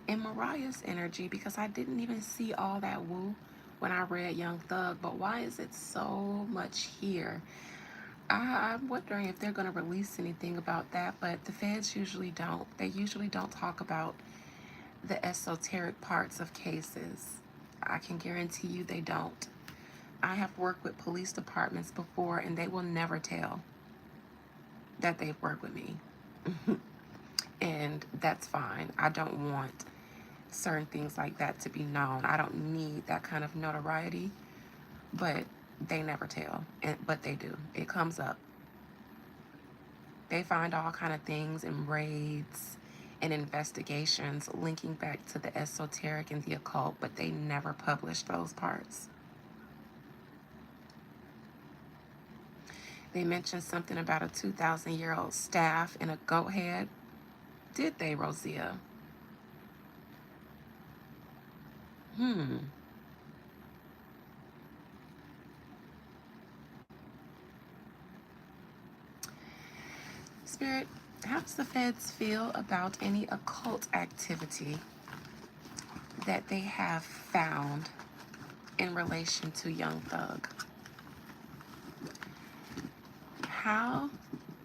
And Mariah's energy, because I didn't even see all that woo when I read Young Thug, but why is it so much here? I'm wondering if they're going to release anything about that, but the feds usually don't. They usually don't talk about the esoteric parts of cases. I can guarantee you they don't. I have worked with police departments before, and they will never tell that they've worked with me. And that's fine. I don't want certain things like that to be known. I don't need that kind of notoriety, but they never tell. But they do. It comes up. They find all kind of things in raids and investigations linking back to the esoteric and the occult, but they never publish those parts. They mentioned something about a 2,000-year-old staff and a goat head. Did they, Rosia? Spirit, how does the feds feel about any occult activity that they have found in relation to Young Thug? How?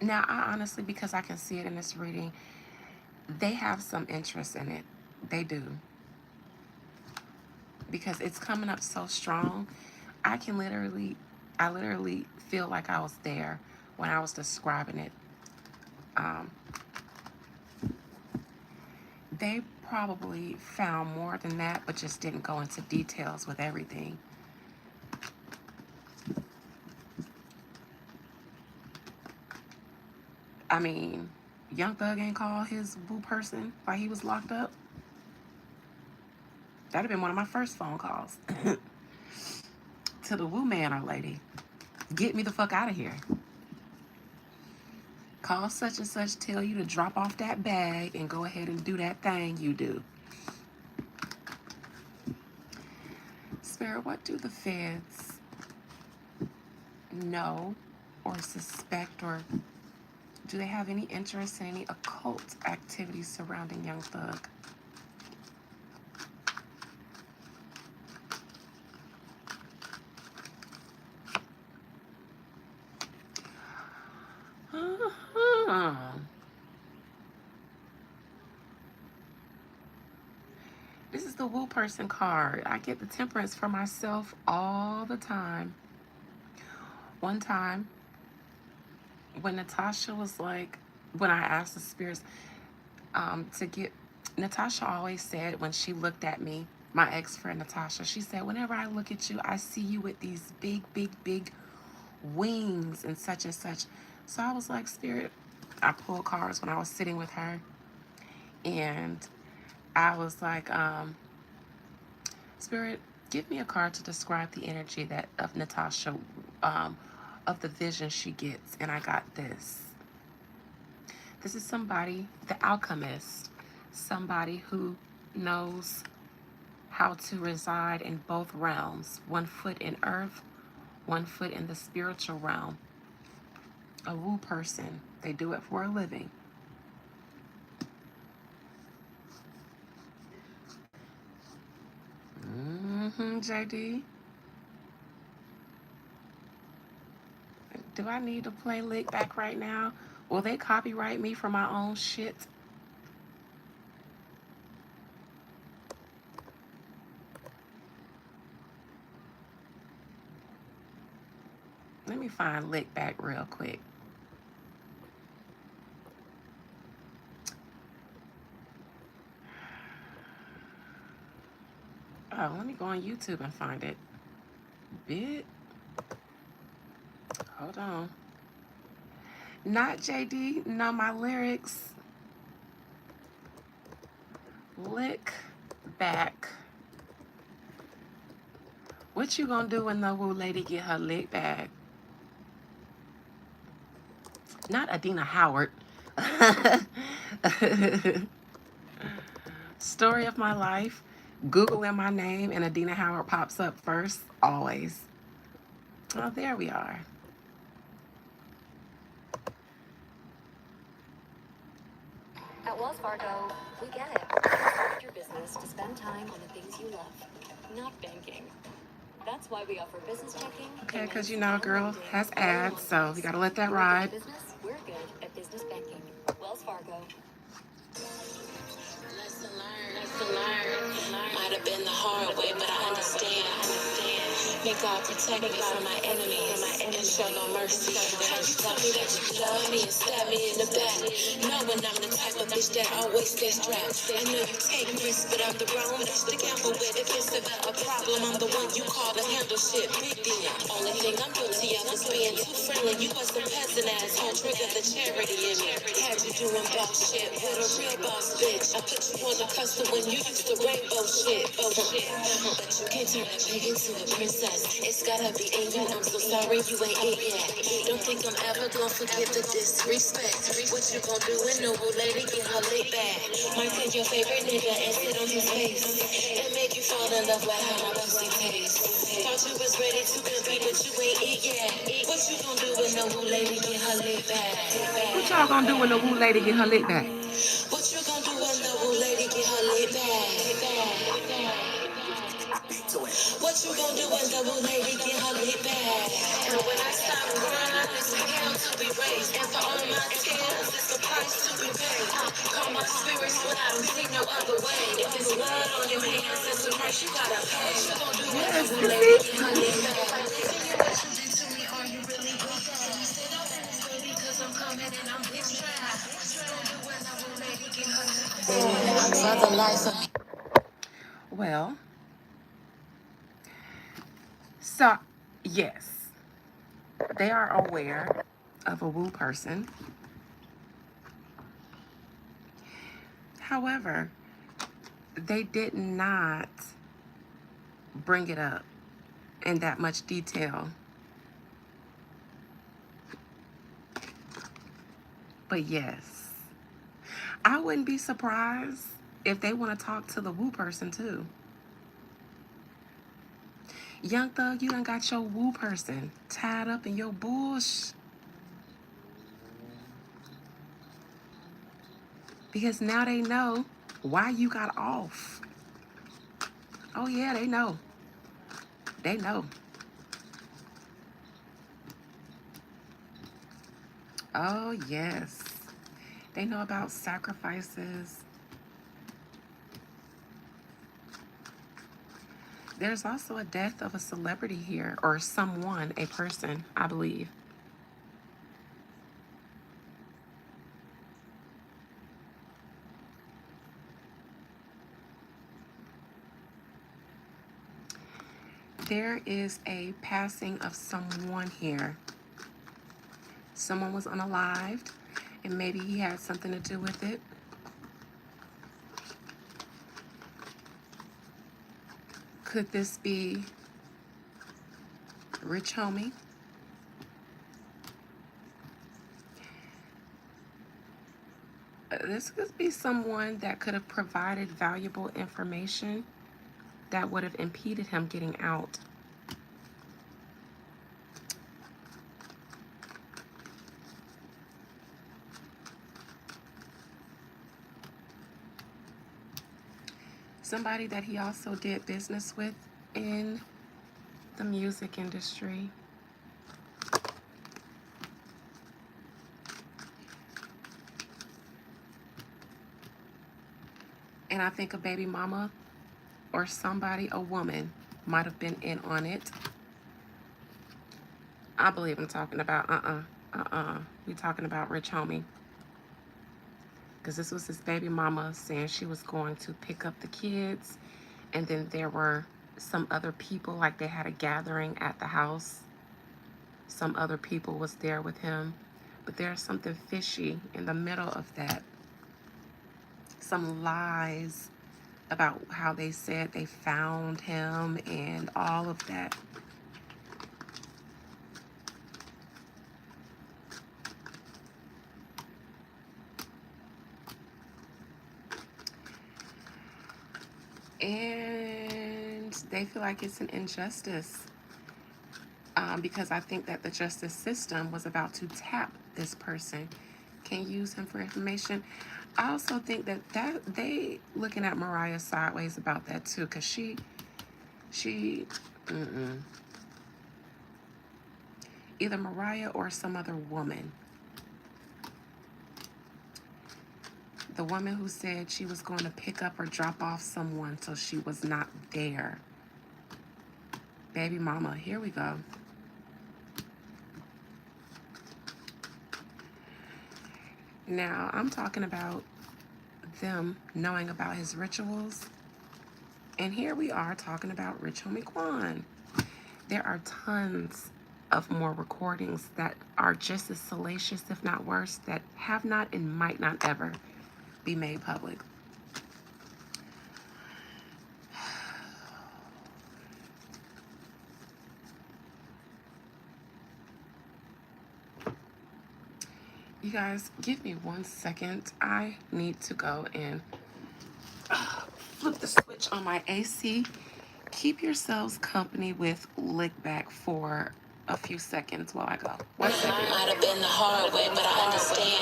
Now, I honestly, because I can see it in this reading, they have some interest in it. They do. Because it's coming up so strong. I literally feel like I was there when I was describing it. They probably found more than that, but just didn't go into details with everything. I mean, Young Thug ain't called his woo person while he was locked up. That'd have been one of my first phone calls. To the woo man or lady. Get me the fuck out of here. Call such and such, tell you to drop off that bag and go ahead and do that thing you do. Spirit, what do the feds know or suspect, or do they have any interest in any occult activities surrounding Young Thug? This is the woo person card. I get the temperance for myself all the time. One time, when Natasha was like, when I asked the spirits to get, Natasha always said when she looked at me, my ex-friend Natasha, she said, whenever I look at you, I see you with these big, big, big wings and such and such. So I was like, Spirit, I pulled cards when I was sitting with her, and I was like, Spirit, give me a card to describe the energy that of Natasha, of the vision she gets. And I got this. This is somebody, the alchemist, somebody who knows how to reside in both realms, 1 foot in earth, 1 foot in the spiritual realm. A woo person. They do it for a living. JD. Do I need to play lick back right now? Will they copyright me for my own shit? Let me find lick back real quick. Oh, let me go on YouTube and find it. Bit. Hold on. Not JD. No, my lyrics. Lick back. What you gonna do when the woo lady get her lick back? Not Adina Howard. Story of my life. Google in my name and Adina Howard pops up first, always. Oh, there we are. At Wells Fargo, we get it. You started your business to spend time on the things you love, not banking. That's why we offer business checking. Okay, because you know, a girl has ads, so we gotta let that ride. Business, we're good at business banking. Wells Fargo. Lesson learned. Might have been the hard way, but I understand. May God protect me from my enemies and show no mercy. How you tell me that you love me and stab me in the back, knowing I'm the type of bitch that always stays strapped. I know you take risks, but I'm the wrong bitch to gamble with. If it's ever a problem, I'm the one you call to handle shit. Big deal. Only thing I'm guilty of is being too friendly. You was the peasant asshole, trigger the charity in me. Had you doing boss shit with a real boss bitch. I put you on the custom when you used to rainbow shit. But you can't turn a pig into a princess. It's gotta be in you. I'm so sorry you ain't it yet. Don't think I'm ever gonna forget the disrespect. What you gonna do when no old lady get her lit back? Might take your favorite nigga and sit on his face and make you fall in love with how my pussy tastes. Thought you was ready to compete, but you ain't it yet. What you gonna do when no old lady get her lit back? What y'all gonna do when the woo lady get her lit back? What you gonna do when the old lady get her lit back? What you gonna do when the old lady get her lit back? And when I stop crying, it's a hell to be raised. And for all my tears, it's a price to be paid. Call my spirits when I don't see no other way. If it's blood on your hands, it's a price you gotta pay. What you gonna do when the old lady get her lit back? If I did you what you did to me, are you really with that? You said I'm in this baby, cause I'm coming and I'm bitch trapped. What you gonna do when the old lady get her lit back? For the life of Well, so yes, they are aware of a woo person. However, they did not bring it up in that much detail. But yes, I wouldn't be surprised if they want to talk to the woo person too. Young Thug, you done got your woo person tied up in your bullshit. Because now they know why you got off. Oh yeah, they know. They know. Oh yes. They know about sacrifices. There's also a death of a celebrity here, or someone, a person, I believe. There is a passing of someone here. Someone was unalived, and maybe he had something to do with it. Could this be Rich Homie? This could be someone that could have provided valuable information that would have impeded him getting out. Somebody that he also did business with in the music industry. And I think a baby mama or somebody, a woman, might have been in on it. I believe I'm talking about, we talking about Rich Homie. Because this was his baby mama saying she was going to pick up the kids. And then there were some other people, like they had a gathering at the house. Some other people was there with him. But there's something fishy in the middle of that. Some lies about how they said they found him and all of that. And they feel like it's an injustice because I think that the justice system was about to tap this person. Can use him for information. I also think that they looking at Mariah sideways about that too, because she either Mariah or some other woman. The woman who said she was going to pick up or drop off someone so she was not there. Baby mama, here we go. Now, I'm talking about them knowing about his rituals. And here we are talking about Rich Homie Quan. There are tons of more recordings that are just as salacious, if not worse, that have not and might not ever be made public. You guys, give me 1 second. I need to go and flip the switch on my AC. Keep yourselves company with Lick Back for a few seconds while I go. 1 second. Might have been the hard way, but I understand.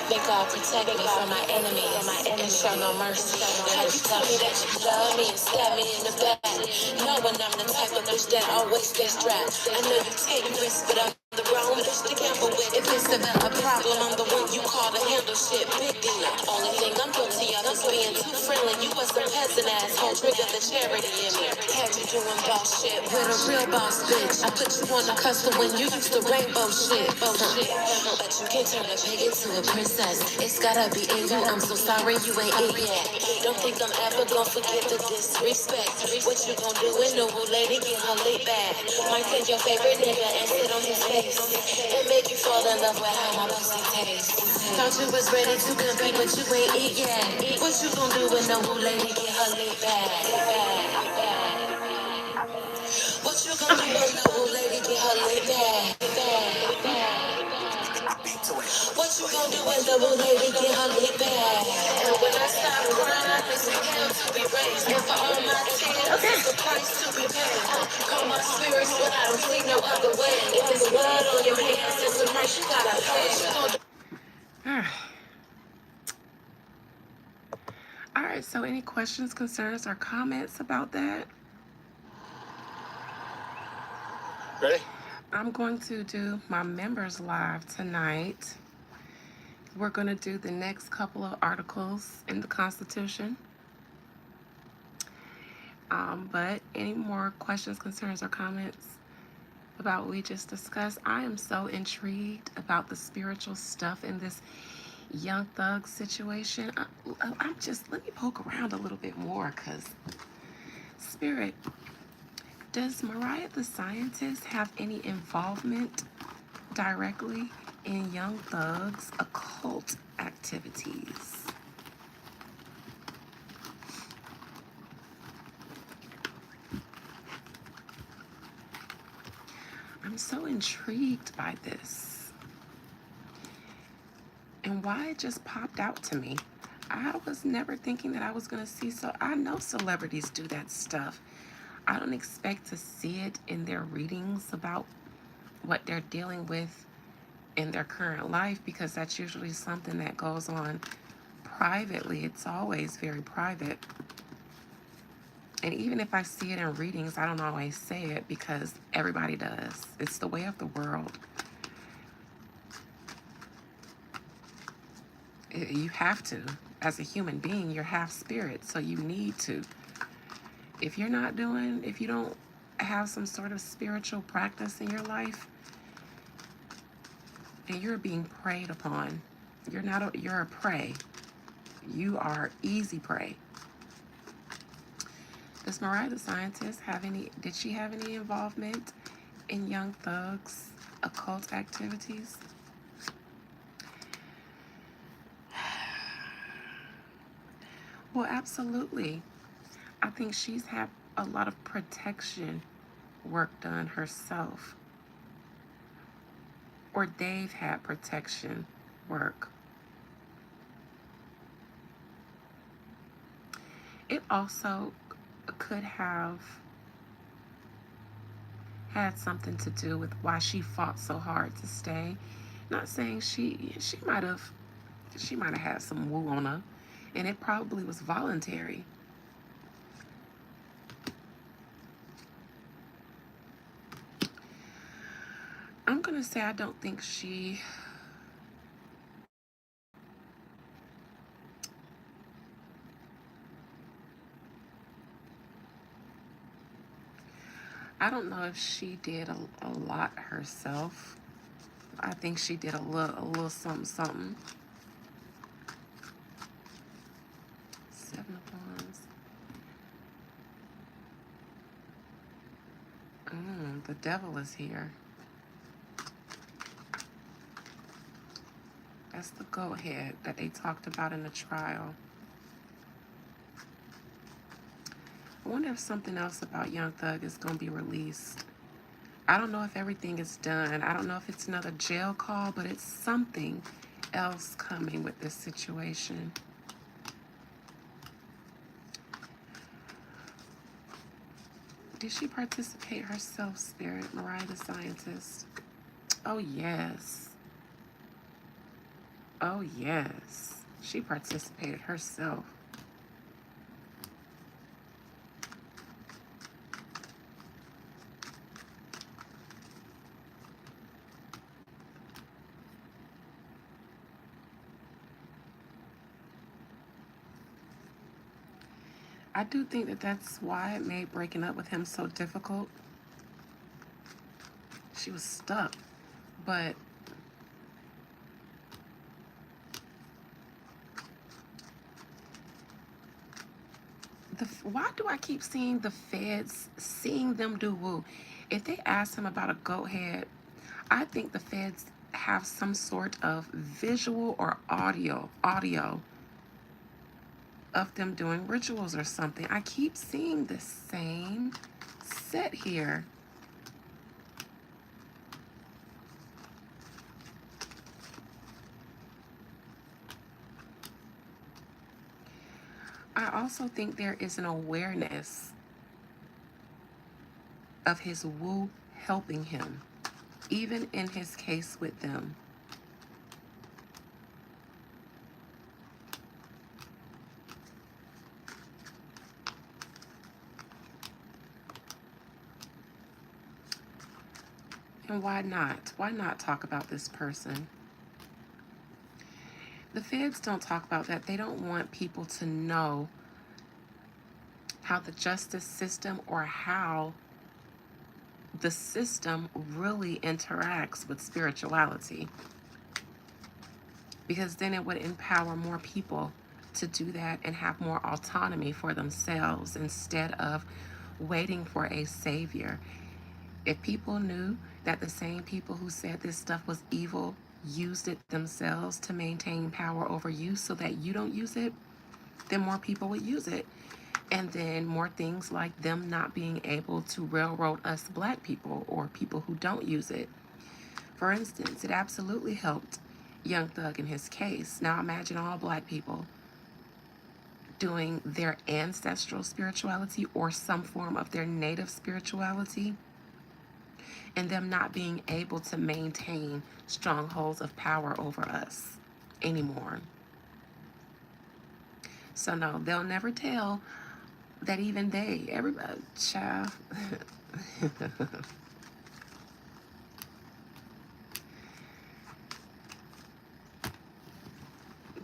May God protect me from my enemies and show no mercy. How you tell me that you love me and stab me in the back, knowing I'm the type of bitch that always stays strapped. I know you take risks, but I'm the wrong bitch to gamble with. If it's about a problem, I'm the one you call to handle shit. Big deal. Only thing I'm guilty of is being too friendly. You was a peasant asshole, trigger the charity in me. Had you doing boss shit with a real boss bitch. I put you on the custom when you used to rainbow shit. But you can't turn a pig into a princess. It's gotta be in you. I'm so sorry you ain't it yet. Don't think I'm ever gonna forget the disrespect. What you gonna do when the old lady get her lit back? Might take your favorite nigga and sit on his face and make you fall in love with how my pussy tastes. Thought you was ready to compete, but you ain't it yet. What you gonna do when the old lady get her lit back? What you gonna do when the old lady get her lit back? What you gonna do when the old lady get her lit back? And when I stop crying, it's a hell to be raised. And for all my tears, it's a price to be paid. Call my spirits when I don't see no other way. If it's blood on your hands, it's a price you gotta pay. All right, so any questions, concerns, or comments about that? Ready? I'm going to do my members live tonight. We're going to do the next couple of articles in the Constitution. But any more questions, concerns, or comments about what we just discussed? I am so intrigued about the spiritual stuff in this Young Thug situation. I'm just, let me poke around a little bit more, because Spirit, does Mariah the Scientist have any involvement directly in Young Thug's occult activities? I'm so intrigued by this and why it just popped out to me. I was never thinking that I was going to see, so I know celebrities do that stuff. I don't expect to see it in their readings about what they're dealing with in their current life, because that's usually something that goes on privately. It's always very private. And even if I see it in readings, I don't always say it because everybody does. It's the way of the world. You have to. As a human being, you're half spirit, so you need to. If you don't have some sort of spiritual practice in your life, and you're being preyed upon, you're a prey. You are easy prey. Does Mariah the Scientist did she have any involvement in Young Thug's occult activities? Well, absolutely. I think she's had a lot of protection work done herself. Or they've had protection work. It also could have had something to do with why she fought so hard to stay. Not saying she might have She might have had some woo on her, and it probably was voluntary. I'm going to say I don't think she... I don't know if she did a lot herself. I think she did a little something, something. Seven of Wands. The devil is here. That's the goat head that they talked about in the trial. I wonder if something else about Young Thug is going to be released. I don't know if everything is done. I don't know if it's another jail call, but it's something else coming with this situation. Did she participate herself, Spirit? Mariah the Scientist. Oh, yes. Oh, yes. She participated herself. I do think that that's why it made breaking up with him so difficult. She was stuck. But why do I keep seeing the feds, seeing them do woo? If they ask him about a goat head, I think the feds have some sort of visual or audio of them doing rituals or something. I keep seeing the same set here. I also think there is an awareness of his woo helping him, even in his case with them. And why not? Why not talk about this person? The feds don't talk about that. They don't want people to know how the justice system or how the system really interacts with spirituality, because then it would empower more people to do that and have more autonomy for themselves instead of waiting for a savior. If people knew that the same people who said this stuff was evil used it themselves to maintain power over you so that you don't use it, then more people would use it. And then more things like them not being able to railroad us black people or people who don't use it. For instance, it absolutely helped Young Thug in his case. Now imagine all black people doing their ancestral spirituality or some form of their native spirituality, and them not being able to maintain strongholds of power over us anymore. So no, they'll never tell that even they, everybody, child.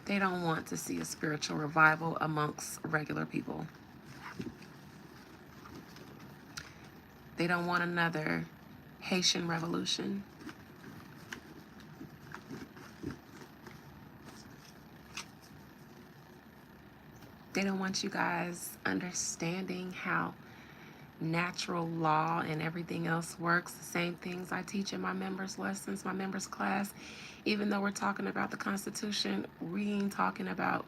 They don't want to see a spiritual revival amongst regular people. They don't want another Haitian revolution. They don't want you guys understanding how natural law and everything else works. The same things I teach in my members' lessons, my members' class. Even though we're talking about the Constitution, we ain't talking about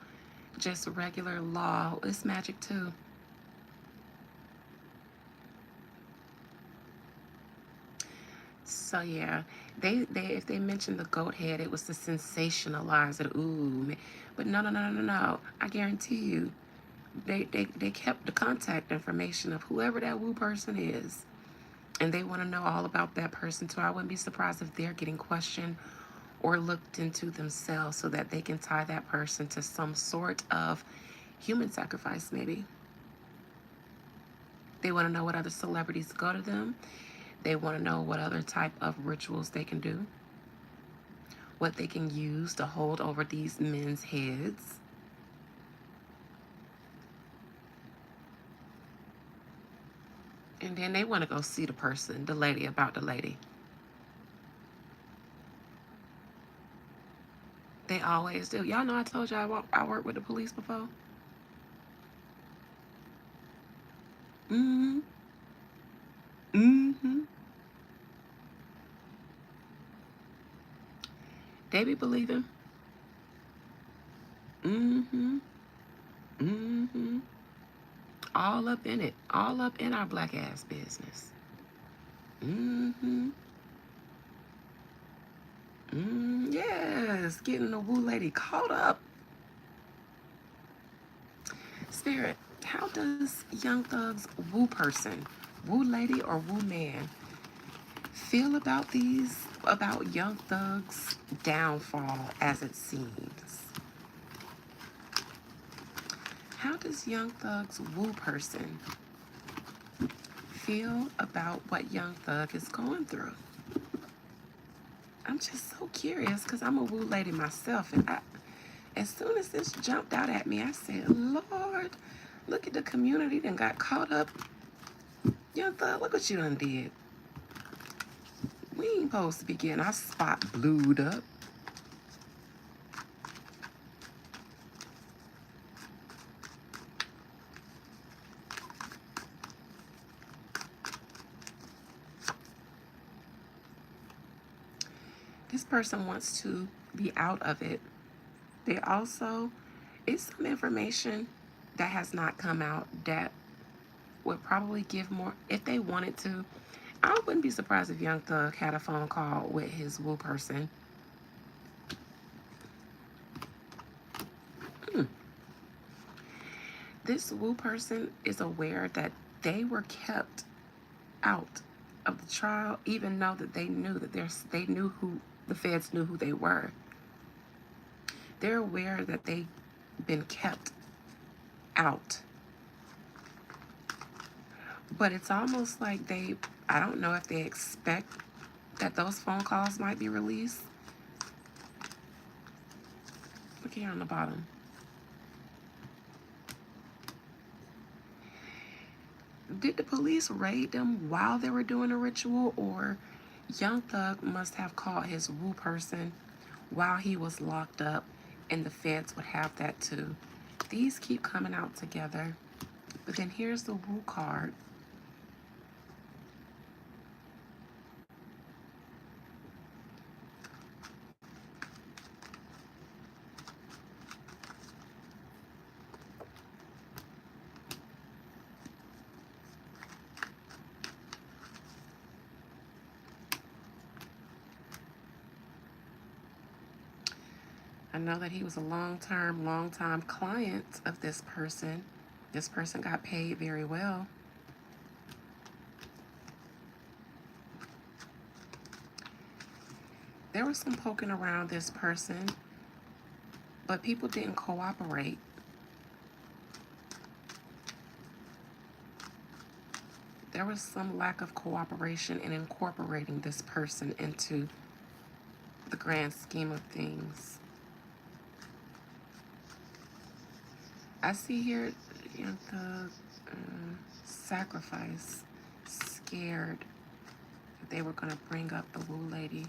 just regular law. It's magic too. So yeah, they if they mentioned the goat head, it was to sensationalize it. Ooh, but no. I guarantee you, they kept the contact information of whoever that woo person is, and they want to know all about that person too. I wouldn't be surprised if they're getting questioned or looked into themselves so that they can tie that person to some sort of human sacrifice, maybe. They want to know what other celebrities go to them. They want to know what other type of rituals they can do, what they can use to hold over these men's heads. And then they want to go see the person, the lady about the lady. They always do. Y'all know I told y'all I worked with the police before. Mm-hmm. Mm-hmm. They be believing. Mm-hmm. Mm-hmm. All up in it. All up in our black ass business. Mm-hmm. Yes. Getting the woo lady caught up. Spirit, how does Young Thug's woo person, woo lady or woo man, feel about Young Thug's downfall as it seems? How does Young Thug's woo person feel about what Young Thug is going through? I'm just so curious because I'm a woo lady myself, and as soon as this jumped out at me, I said, Lord, look at the community that got caught up. Young Thug, look what you done did. We ain't supposed to be getting our spot blued up. This person wants to be out of it. They also, it's some information that has not come out that would probably give more, if they wanted to. I wouldn't be surprised if Young Thug had a phone call with his woo person. This woo person is aware that they were kept out of the trial, even though that they knew that they knew who the feds knew who they were. They're aware that they've been kept out. But it's almost like I don't know if they expect that those phone calls might be released. Look here on the bottom. Did the police raid them while they were doing a ritual, or Young Thug must have called his woo person while he was locked up, and the feds would have that too? These keep coming out together. But then here's the woo card. I know that he was a long-time client of this person. This person got paid very well. There was some poking around this person, but people didn't cooperate. There was some lack of cooperation in incorporating this person into the grand scheme of things. I see here, you know, the sacrifice, scared that they were going to bring up the woo lady.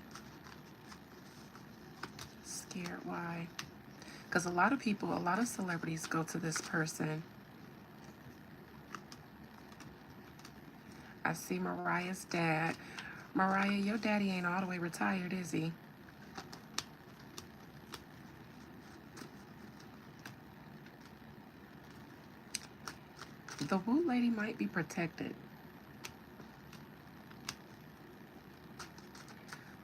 Scared, why? Because a lot of celebrities go to this person. I see Mariah's dad. Mariah, your daddy ain't all the way retired, is he? The woo lady might be protected.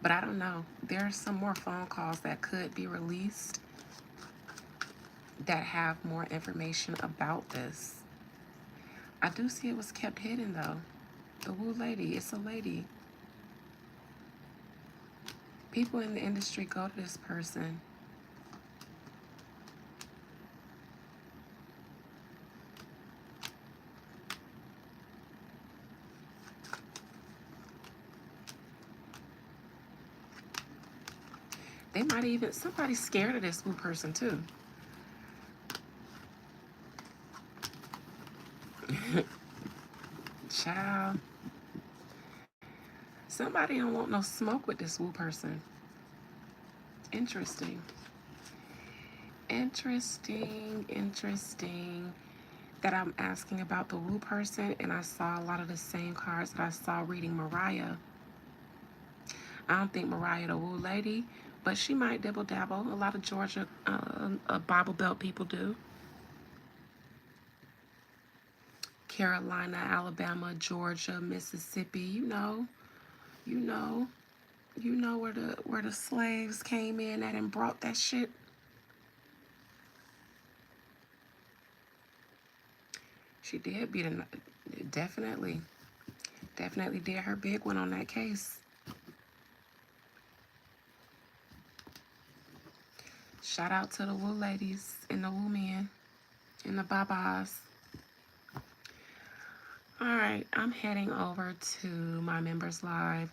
But I don't know. There are some more phone calls that could be released that have more information about this. I do see it was kept hidden though. The woo lady, it's a lady. People in the industry go to this person. They might even, somebody's scared of this woo person too. Child. Somebody don't want no smoke with this woo person. Interesting. Interesting that I'm asking about the woo person, and I saw a lot of the same cards that I saw reading Mariah. I don't think Mariah the woo lady, but she might dibble dabble. A lot of Georgia Bible Belt people do. Carolina, Alabama, Georgia, Mississippi. You know, where the slaves came in at and brought that shit. She did beat a definitely did her big one on that case. Shout out to the woo ladies and the woo men and the babas. All right, I'm heading over to my members live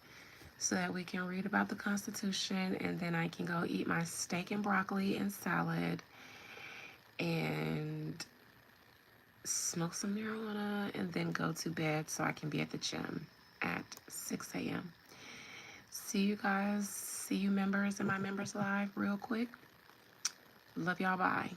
so that we can read about the Constitution, and then I can go eat my steak and broccoli and salad and smoke some marijuana and then go to bed so I can be at the gym at 6 a.m. See you guys. See you members in my members live real quick. Love y'all. Bye.